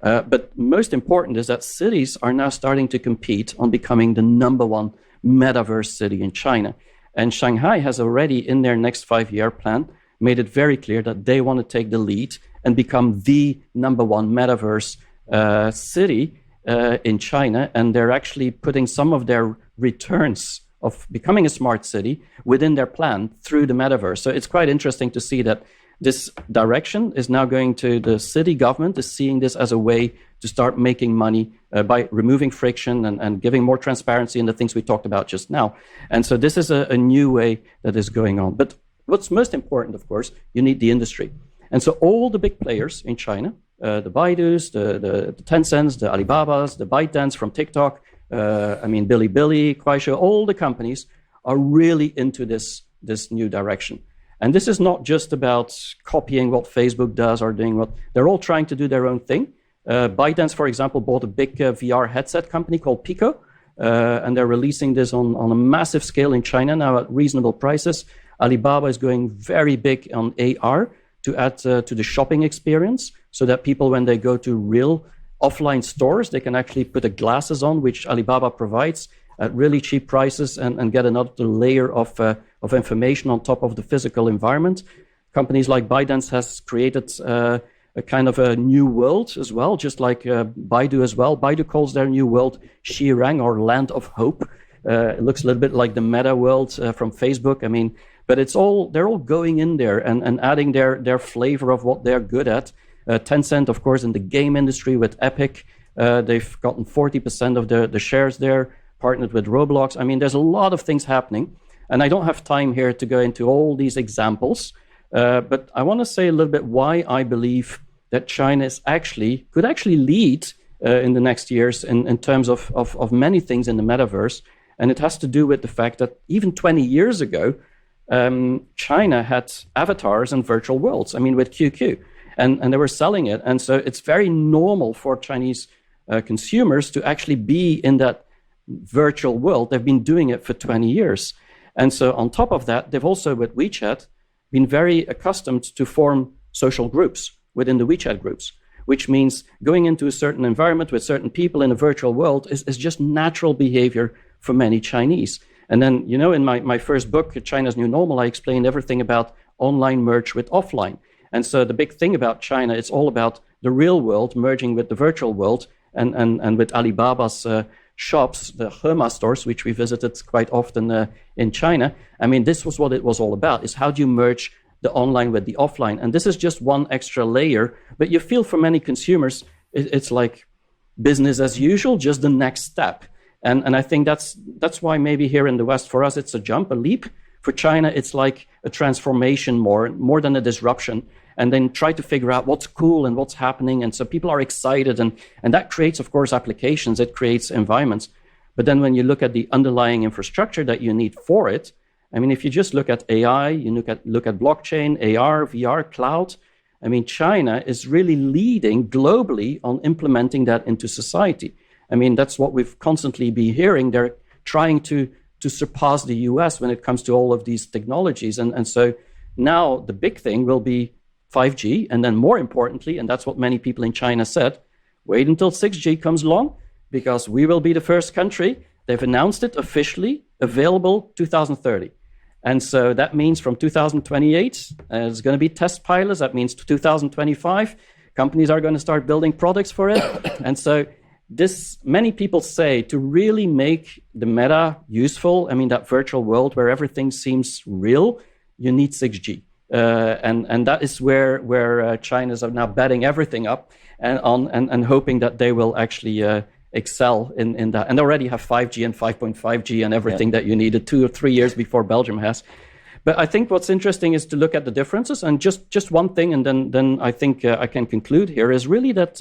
But most important is that cities are now starting to compete on becoming the #1 metaverse city in China. And Shanghai has already, in their next 5-year plan, made it very clear that they want to take the lead and become the #1 metaverse city in China. And they're actually putting some of their returns of becoming a smart city within their plan through the metaverse. So it's quite interesting to see that this direction is now going to the city government, is seeing this as a way to start making money by removing friction and giving more transparency in the things we talked about just now. And so this is a new way that is going on. But what's most important, of course, you need the industry. And so all the big players in China, the Baidus, the Tencents, the Alibabas, the ByteDance from TikTok, Bilibili, Kuaishou, all the companies are really into this new direction. And this is not just about copying what Facebook does or doing what they're all trying to do their own thing. ByteDance, for example, bought a big VR headset company called Pico, and they're releasing this on a massive scale in China now at reasonable prices. Alibaba is going very big on AR to add to the shopping experience so that people, when they go to real offline stores, they can actually put the glasses on, which Alibaba provides at really cheap prices and get another layer of information on top of the physical environment. Companies like ByteDance has created a kind of a new world as well, just like Baidu as well. Baidu calls their new world Xirang, or Land of Hope. It looks a little bit like the meta world from Facebook. I mean, but they're all going in there and adding their flavor of what they're good at. Tencent, of course, in the game industry with Epic, they've gotten 40% of the shares there, partnered with Roblox. I mean, there's a lot of things happening. And I don't have time here to go into all these examples, but I want to say a little bit why I believe that China could actually lead in the next years in terms of many things in the metaverse. And it has to do with the fact that even 20 years ago, China had avatars and virtual worlds, with QQ, and they were selling it. And so it's very normal for Chinese consumers to actually be in that virtual world. They've been doing it for 20 years. And so on top of that, they've also, with WeChat, been very accustomed to form social groups within the WeChat groups, which means going into a certain environment with certain people in a virtual world is just natural behavior for many Chinese. And then, in my first book, China's New Normal, I explained everything about online merge with offline. And so the big thing about China, it's all about the real world merging with the virtual world, and with Alibaba's shops, the Hema stores, which we visited quite often in China. This was what it was all about, is how do you merge the online with the offline? And this is just one extra layer, but you feel for many consumers, it's like business as usual, just the next step. And I think that's why maybe here in the West, for us, it's a jump, a leap. For China, it's like a transformation more than a disruption. And then try to figure out what's cool and what's happening. And so people are excited, and that creates, of course, applications. It creates environments. But then when you look at the underlying infrastructure that you need for it, if you just look at AI, you look at blockchain, AR, VR, cloud, China is really leading globally on implementing that into society. That's what we've constantly been hearing. They're trying to surpass the US when it comes to all of these technologies. And so now the big thing will be 5G, and then more importantly, and that's what many people in China said, wait until 6G comes along, because we will be the first country. They've announced it officially, available 2030. And so that means from 2028, there's going to be test pilots. That means 2025, companies are going to start building products for it. And so many people say, to really make the meta useful, that virtual world where everything seems real, you need 6G. And that is where China's are now betting everything up and hoping that they will actually excel in that. And they already have 5G and 5.5G and everything that you needed 2 or 3 years before Belgium has. But I think what's interesting is to look at the differences. And just one thing, and then I think I can conclude here, is really that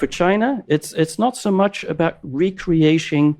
for China, it's not so much about recreation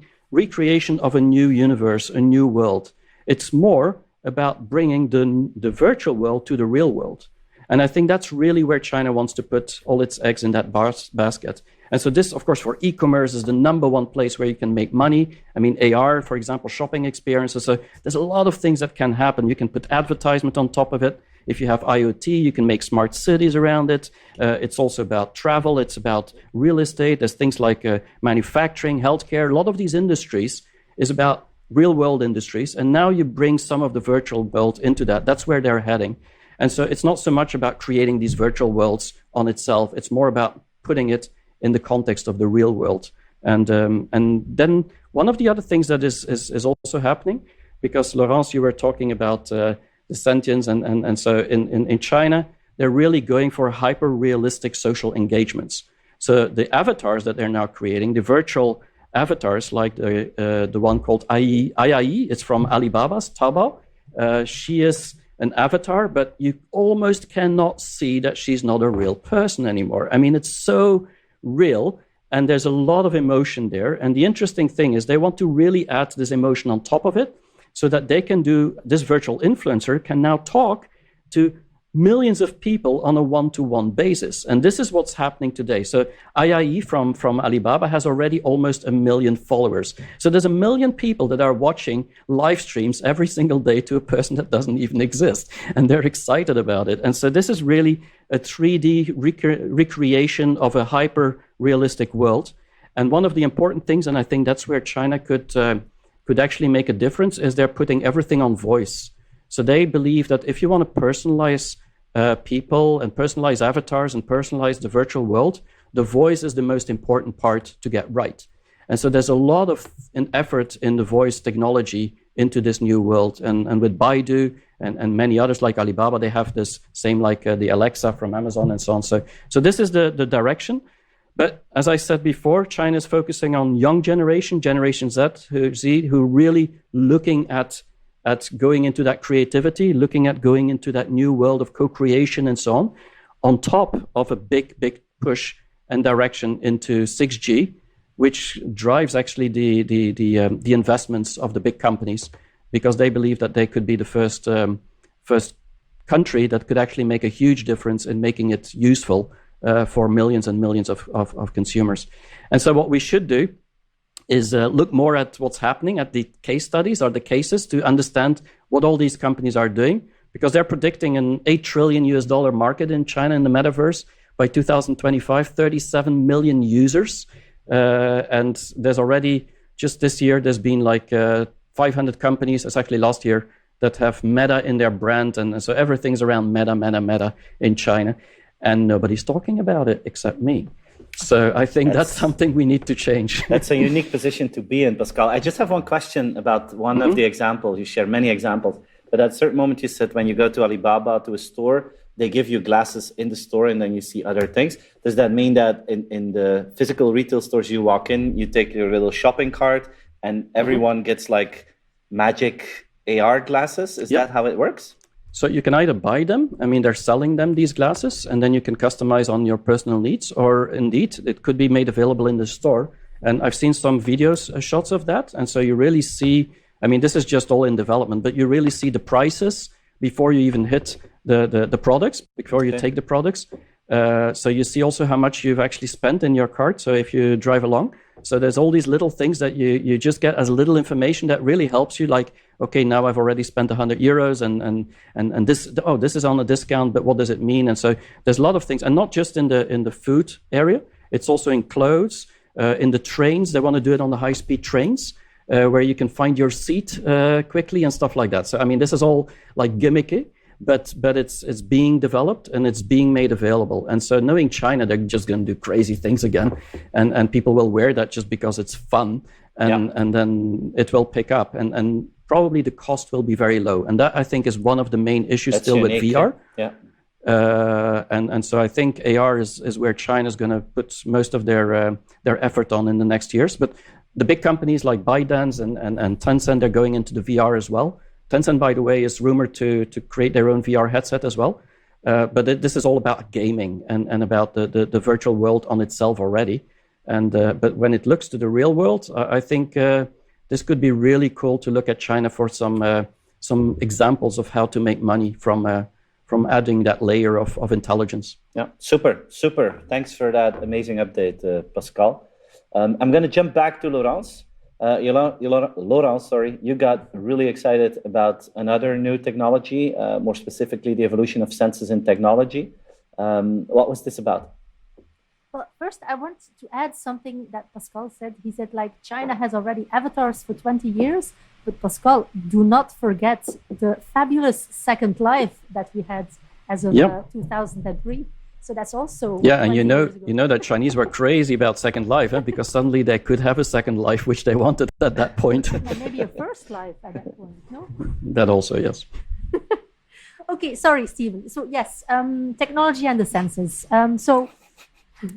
of a new universe, a new world. It's more about bringing the virtual world to the real world. And I think that's really where China wants to put all its eggs in that basket. And so this, of course, for e-commerce is the number one place where you can make money. I mean, AR, for example, shopping experiences. So there's a lot of things that can happen. You can put advertisement on top of it. If you have IoT, you can make smart cities around it. It's also about travel. It's about real estate. There's things like manufacturing, healthcare. A lot of these industries is about real world industries. And now you bring some of the virtual world into that. That's where they're heading. And so it's not so much about creating these virtual worlds on itself. It's more about putting it in the context of the real world. And then one of the other things that is also happening, because Laurence, you were talking about the sentience, and so in China, they're really going for hyper-realistic social engagements. So the avatars that they're now creating, the virtual avatars, like the one called Ai, it's from Alibaba's Taobao. She is an avatar, but you almost cannot see that she's not a real person anymore. I mean, it's so real, and there's a lot of emotion there. And the interesting thing is they want to really add this emotion on top of it so that they can do, this virtual influencer can now talk to millions of people on a one-to-one basis. And this is what's happening today. So Ai from Alibaba has already almost 1 million followers. So there's 1 million people that are watching live streams every single day to a person that doesn't even exist. And they're excited about it. And so this is really a 3D recreation of a hyper-realistic world. And one of the important things, and I think that's where China could actually make a difference, is they're putting everything on voice. So they believe that if you want to personalize people and personalize avatars and personalize the virtual world, the voice is the most important part to get right. And so there's a lot of an effort in the voice technology into this new world. And with Baidu and many others like Alibaba, they have this same like the Alexa from Amazon and so on. So this is the direction. But as I said before, China is focusing on young Generation Z, who really looking at going into that creativity, looking at going into that new world of co-creation and so on top of a big push and direction into 6G, which drives actually the investments of the big companies, because they believe that they could be the first country that could actually make a huge difference in making it useful for millions and millions of consumers. And so what we should do is look more at what's happening, at the case studies or the cases, to understand what all these companies are doing, because they're predicting an $8 trillion market in China in the metaverse by 2025, 37 million users. And there's already, just this year, there's been like 500 companies, it's actually last year, that have Meta in their brand. And so everything's around Meta in China. And nobody's talking about it except me. So I think that's something we need to change. That's a unique position to be in, Pascal. I just have one question about one of the examples. You share many examples, but at a certain moment you said when you go to Alibaba, to a store, they give you glasses in the store and then you see other things. Does that mean that in the physical retail stores you walk in, you take your little shopping cart and everyone gets like magic AR glasses? Is that how it works? So you can either buy them, I mean, they're selling them, these glasses, and then you can customize on your personal needs, or indeed, it could be made available in the store. And I've seen some videos, shots of that. And so you really see, I mean, this is just all in development, but you really see the prices before you even hit the products, before you take the products. So you see also how much you've actually spent in your cart. So if you drive along, so there's all these little things that you just get as little information that really helps you. Like, okay, now I've already spent 100 euros and this is on a discount, but what does it mean? And so there's a lot of things, and not just in the food area. It's also in clothes, in the trains. They want to do it on the high-speed trains, where you can find your seat quickly and stuff like that. So I mean, this is all like gimmicky. But it's being developed and it's being made available. And so knowing China, they're just going to do crazy things again. And people will wear that just because it's fun. And then it will pick up. And probably the cost will be very low. And that, I think, is one of the main issues still with VR. Yeah. And so I think AR is where China's going to put most of their effort on in the next years. But the big companies like ByteDance and Tencent, they're going into the VR as well. Tencent, by the way, is rumored to create their own VR headset as well. But this is all about gaming and about the virtual world on itself already. And but when it looks to the real world, I think this could be really cool to look at China for some examples of how to make money from adding that layer of intelligence. Yeah, super. Thanks for that amazing update, Pascal. I'm going to jump back to Laurence. Laurence, sorry, you got really excited about another new technology, more specifically the evolution of senses in technology. What was this about? Well, first, I want to add something that Pascal said. He said, like, China has already avatars for 20 years. But Pascal, do not forget the fabulous Second Life that we had as of 2003. So that's also and you know that Chinese were crazy about Second Life, because suddenly they could have a Second Life which they wanted at that point. And maybe a first life at that point, no? That also, yes. Okay, sorry, Stephen. So yes, technology and the senses. So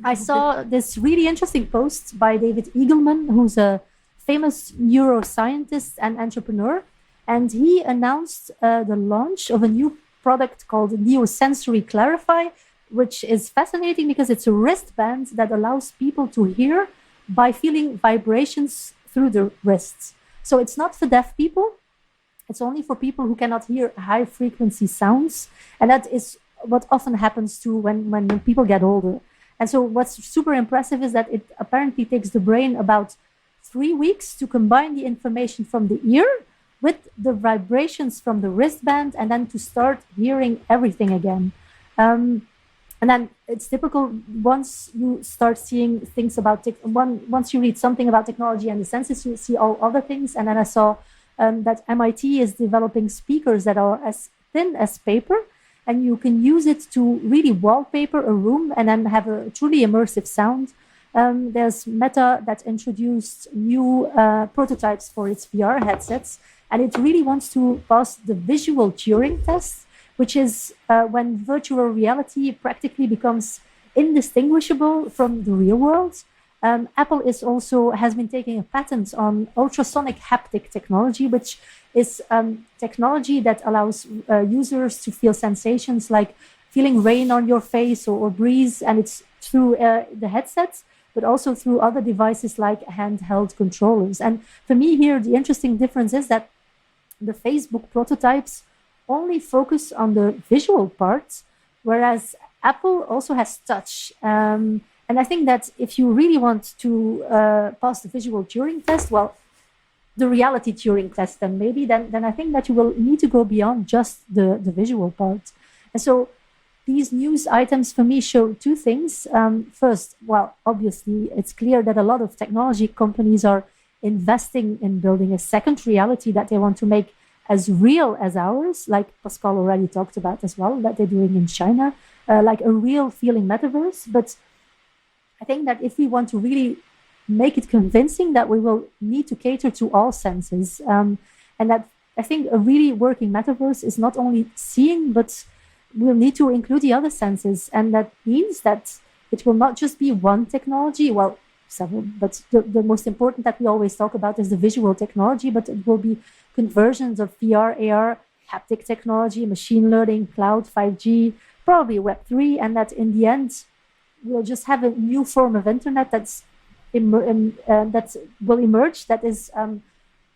I saw this really interesting post by David Eagleman, who's a famous neuroscientist and entrepreneur, and he announced the launch of a new product called Neosensory Clarify, which is fascinating because it's a wristband that allows people to hear by feeling vibrations through the wrists. So it's not for deaf people, it's only for people who cannot hear high frequency sounds, and that is what often happens too when people get older. And so what's super impressive is that it apparently takes the brain about 3 weeks to combine the information from the ear with the vibrations from the wristband and then to start hearing everything again. And then it's typical once you start seeing things about once you read something about technology and the senses, you see all other things. And then I saw that MIT is developing speakers that are as thin as paper, and you can use it to really wallpaper a room and then have a truly immersive sound. There's Meta that introduced new prototypes for its VR headsets, and it really wants to pass the visual Turing test, which is when virtual reality practically becomes indistinguishable from the real world. Apple has been taking a patent on ultrasonic haptic technology, which is technology that allows users to feel sensations like feeling rain on your face or breeze, and it's through the headsets, but also through other devices like handheld controllers. And for me here, the interesting difference is that the Facebook prototypes only focus on the visual parts, whereas Apple also has touch. And I think that if you really want to pass the visual Turing test, well, the reality Turing test, then I think that you will need to go beyond just the visual part. And so these news items for me show two things. First, well, obviously, it's clear that a lot of technology companies are investing in building a second reality that they want to make as real as ours, like Pascal already talked about as well, that they're doing in China, like a real feeling metaverse. But I think that if we want to really make it convincing, that we will need to cater to all senses. And that I think a really working metaverse is not only seeing, but we'll need to include the other senses. And that means that it will not just be one technology, well, several, but the most important that we always talk about is the visual technology, but it will be conversions of VR, AR, haptic technology, machine learning, cloud, 5G, probably Web3, and that in the end, we'll just have a new form of internet that will emerge, that is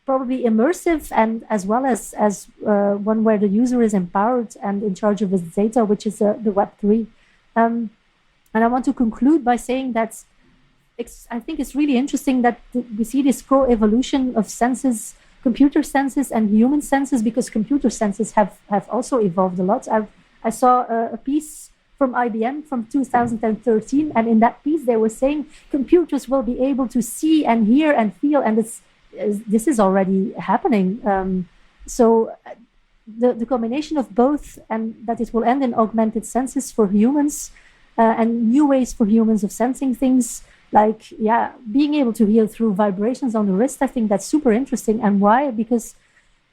probably immersive, and as well as one where the user is empowered and in charge of his data, which is the Web3. And I want to conclude by saying that I think it's really interesting that we see this co-evolution of senses, computer senses and human senses, because computer senses have also evolved a lot. I saw a piece from IBM from 2013, and in that piece they were saying computers will be able to see and hear and feel, and this is already happening. So the combination of both, and that it will end in augmented senses for humans and new ways for humans of sensing things, like being able to hear through vibrations on the wrist. I think that's super interesting. And why? Because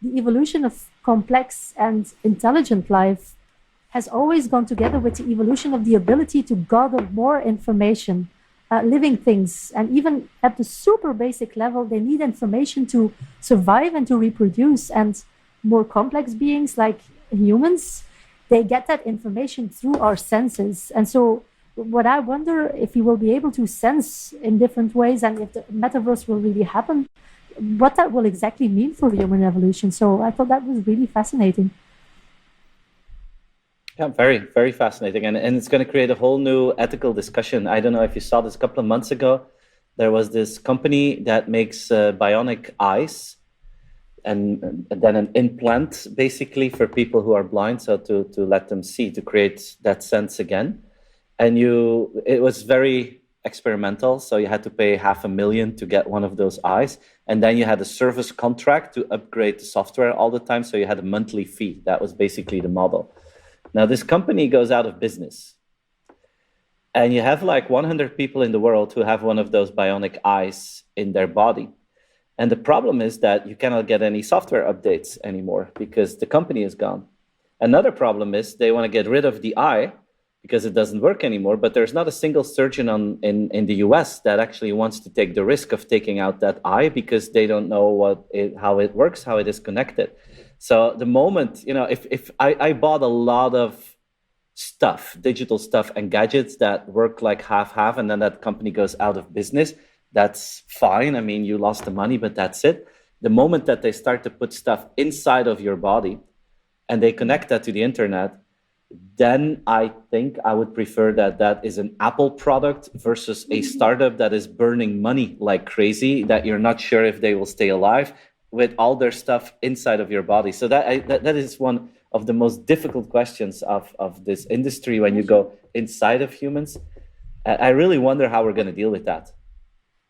the evolution of complex and intelligent life has always gone together with the evolution of the ability to gather more information. Living things, and even at the super basic level, they need information to survive and to reproduce. And more complex beings like humans they get that information through our senses. And so what I wonder, if we will be able to sense in different ways, and if the metaverse will really happen, what that will exactly mean for human evolution. So I thought that was really fascinating. Yeah, very, very fascinating. And it's going to create a whole new ethical discussion. I don't know if you saw this a couple of months ago. There was this company that makes bionic eyes and then an implant basically for people who are blind. So to let them see, to create that sense again. And it was very experimental. So you had to pay $500,000 to get one of those eyes. And then you had a service contract to upgrade the software all the time. So you had a monthly fee. That was basically the model. Now, this company goes out of business. And you have like 100 people in the world who have one of those bionic eyes in their body. And the problem is that you cannot get any software updates anymore because the company is gone. Another problem is they want to get rid of the eye because it doesn't work anymore, but there's not a single surgeon in the US that actually wants to take the risk of taking out that eye because they don't know how it works, how it is connected. So the moment, if I bought a lot of stuff, digital stuff and gadgets that work like half, and then that company goes out of business, that's fine. I mean, you lost the money, but that's it. The moment that they start to put stuff inside of your body and they connect that to the internet, then I think I would prefer that is an Apple product versus a startup that is burning money like crazy, that you're not sure if they will stay alive with all their stuff inside of your body. So that is one of the most difficult questions of this industry when you go inside of humans. I really wonder how we're going to deal with that.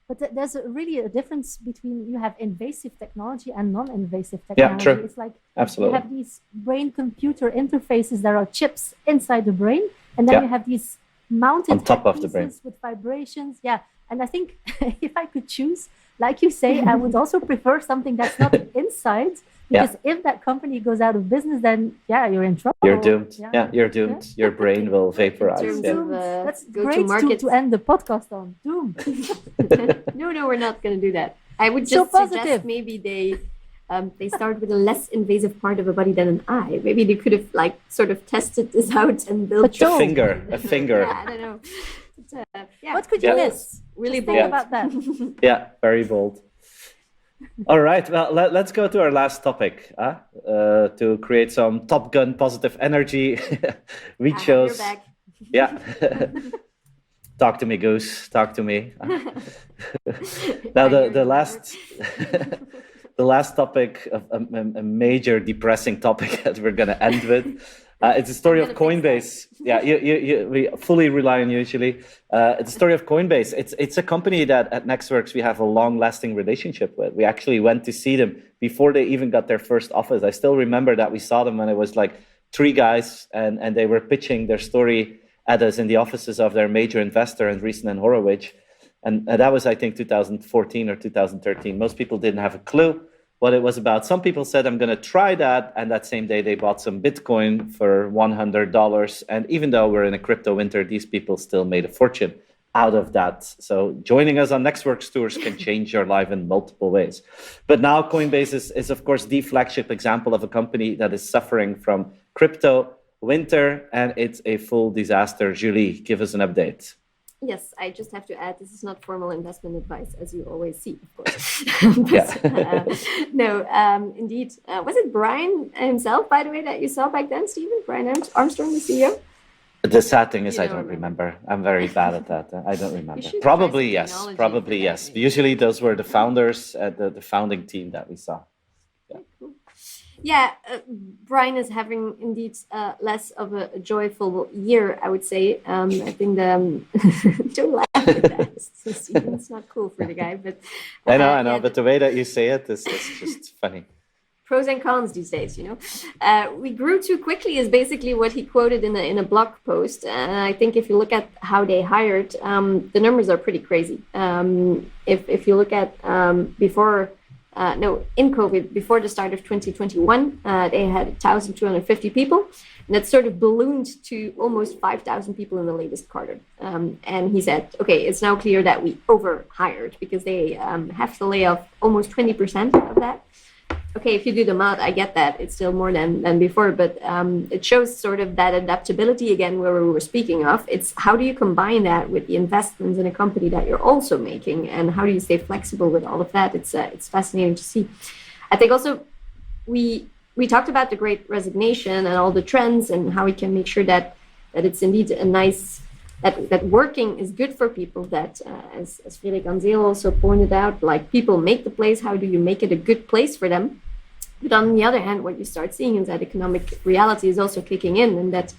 But there's really a difference between you have invasive technology and non-invasive technology. Yeah, true. It's like absolutely. You have these brain-computer interfaces. There are chips inside the brain, and then you have these mounted on top of the brain with vibrations. Yeah, and I think if I could choose, like you say, I would also prefer something that's not inside. Because if that company goes out of business, then you're in trouble. You're doomed. Yeah, you're doomed. Yeah. Your brain will vaporize. That's great to end the podcast on. Doomed. No, we're not going to do that. I would just suggest maybe they start with a less invasive part of a body than an eye. Maybe they could have sort of tested this out and built a finger. Yeah, I don't know. What could you miss? Really bold about that. Yeah, very bold. All right, well, let's go to our last topic to create some Top Gun positive energy. We chose. You're back. Yeah. Talk to me, Goose. Talk to me. Now, the last topic, a major depressing topic that we're going to end with. It's the story of Coinbase. Yeah, we fully rely on you usually. It's the story of Coinbase. It's a company that at nexxworks we have a long-lasting relationship with. We actually went to see them before they even got their first office. I still remember that we saw them when it was like 3 guys and they were pitching their story at us in the offices of their major investor, Andreessen and Horowitz. And that was, I think, 2014 or 2013. Most people didn't have a clue what it was about. Some people said, I'm going to try that. And that same day, they bought some Bitcoin for $100. And even though we're in a crypto winter, these people still made a fortune out of that. So joining us on nexxworks tours can change your life in multiple ways. But now Coinbase is of course, the flagship example of a company that is suffering from crypto winter. And it's a full disaster. Julie, give us an update. Yes, I just have to add, this is not formal investment advice, as you always see, of course. Indeed. Was it Brian himself, by the way, that you saw back then, Stephen? Brian Armstrong, the CEO? The sad thing is I don't remember. I'm very bad at that. I don't remember. Probably yes. Usually those were the founders, the founding team that we saw. Yeah. Cool. Yeah, Brian is having indeed less of a joyful year, I would say. I think don't laugh at that. It's not cool for the guy, but I know. But the way that you say it is just funny. Pros and cons these days, we grew too quickly is basically what he quoted in a blog post. And I think if you look at how they hired, the numbers are pretty crazy. If you look at in COVID, before the start of 2021, they had 1,250 people. And that sort of ballooned to almost 5,000 people in the latest quarter. And he said, okay, it's now clear that we overhired because they have to lay off almost 20% of that. okay, if you do the math, I get that it's still more than before, but it shows sort of that adaptability again, where we were speaking of. It's how do you combine that with the investments in a company that you're also making, and how do you stay flexible with all of that? It's fascinating to see. I think also we talked about the Great Resignation and all the trends and how we can make sure that it's indeed a nice, that working is good for people, that as Frederik Ansel also pointed out, like people make the place, how do you make it a good place for them? But on the other hand, what you start seeing is that economic reality is also kicking in, and that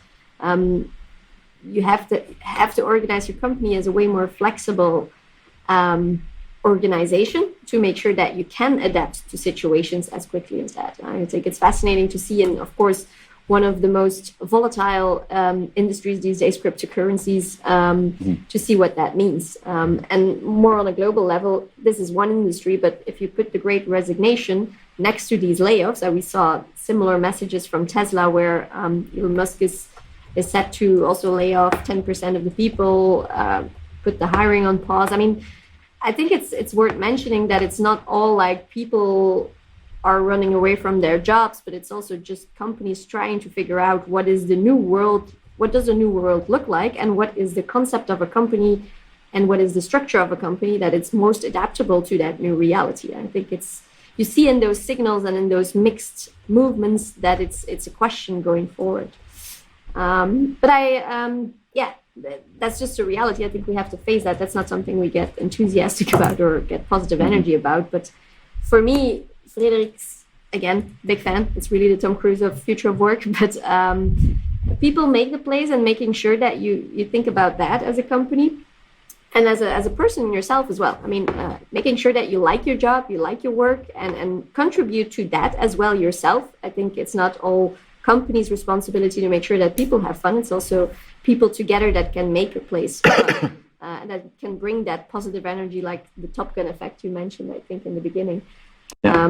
you have to organize your company as a way more flexible organization to make sure that you can adapt to situations as quickly as that. I think it's fascinating to see, and of course, one of the most volatile industries these days, cryptocurrencies, to see what that means. And more on a global level, this is one industry, but if you put the Great Resignation next to these layoffs, we saw similar messages from Tesla, where Elon Musk is set to also lay off 10% of the people, put the hiring on pause. I mean, I think it's worth mentioning that it's not all like people are running away from their jobs, but it's also just companies trying to figure out what is the new world, what does the new world look like, and what is the concept of a company, and what is the structure of a company that it's most adaptable to that new reality. I think you see in those signals and in those mixed movements that it's a question going forward. But that's just a reality. I think we have to face that. That's not something we get enthusiastic about or get positive energy about. But for me, Frederik's, again, big fan. It's really the Tom Cruise of future of work. But people make the plays, and making sure that you think about that as a company and as a person yourself as well. I mean, making sure that you like your job, you like your work, and contribute to that as well yourself. I think it's not all companies' responsibility to make sure that people have fun. It's also people together that can make a place fun, and that can bring that positive energy, like the Top Gun effect you mentioned, I think, in the beginning. Yeah.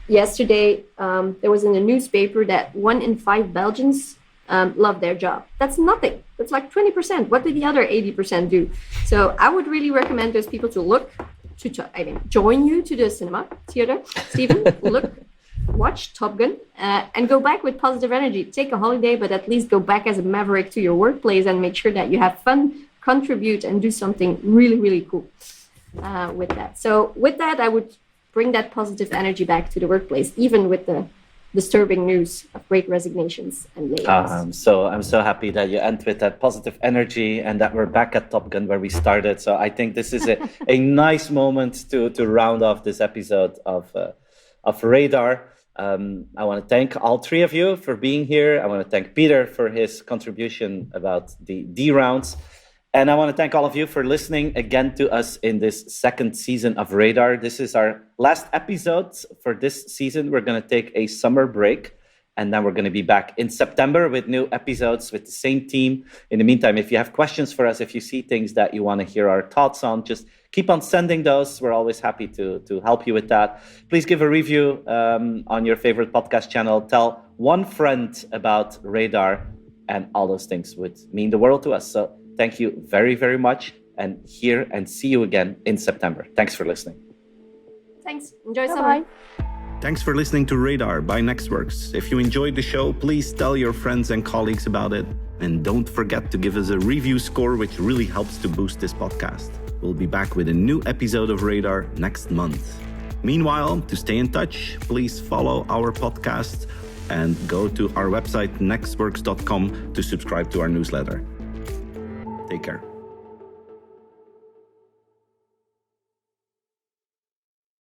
Yesterday, there was in the newspaper that 1 in 5 Belgians love their job. That's nothing. That's like 20%. What did the other 80% do? So I would really recommend those people to join you to the cinema theater. Stephen, watch Top Gun, and go back with positive energy. Take a holiday, but at least go back as a maverick to your workplace and make sure that you have fun, contribute, and do something really, really cool with that. So with that, I would bring that positive energy back to the workplace, even with the disturbing news of Great Resignations and layoffs. I'm so happy that you end with that positive energy and that we're back at Top Gun where we started. So I think this is a nice moment to round off this episode of Radar. I want to thank all three of you for being here. I want to thank Peter for his contribution about the D rounds. And I want to thank all of you for listening again to us in this second season of Radar. This is our last episode for this season. We're going to take a summer break, and then we're going to be back in September with new episodes with the same team. In the meantime, if you have questions for us, if you see things that you want to hear our thoughts on, just keep on sending those. We're always happy to help you with that. Please give a review on your favorite podcast channel. Tell one friend about Radar, and all those things would mean the world to us. So thank you very, very much, and see you again in September. Thanks for listening. Thanks. Enjoy summer. Thanks for listening to Radar by nexxworks. If you enjoyed the show, please tell your friends and colleagues about it. And don't forget to give us a review score, which really helps to boost this podcast. We'll be back with a new episode of Radar next month. Meanwhile, to stay in touch, please follow our podcast and go to our website, nexxworks.com, to subscribe to our newsletter. Take care.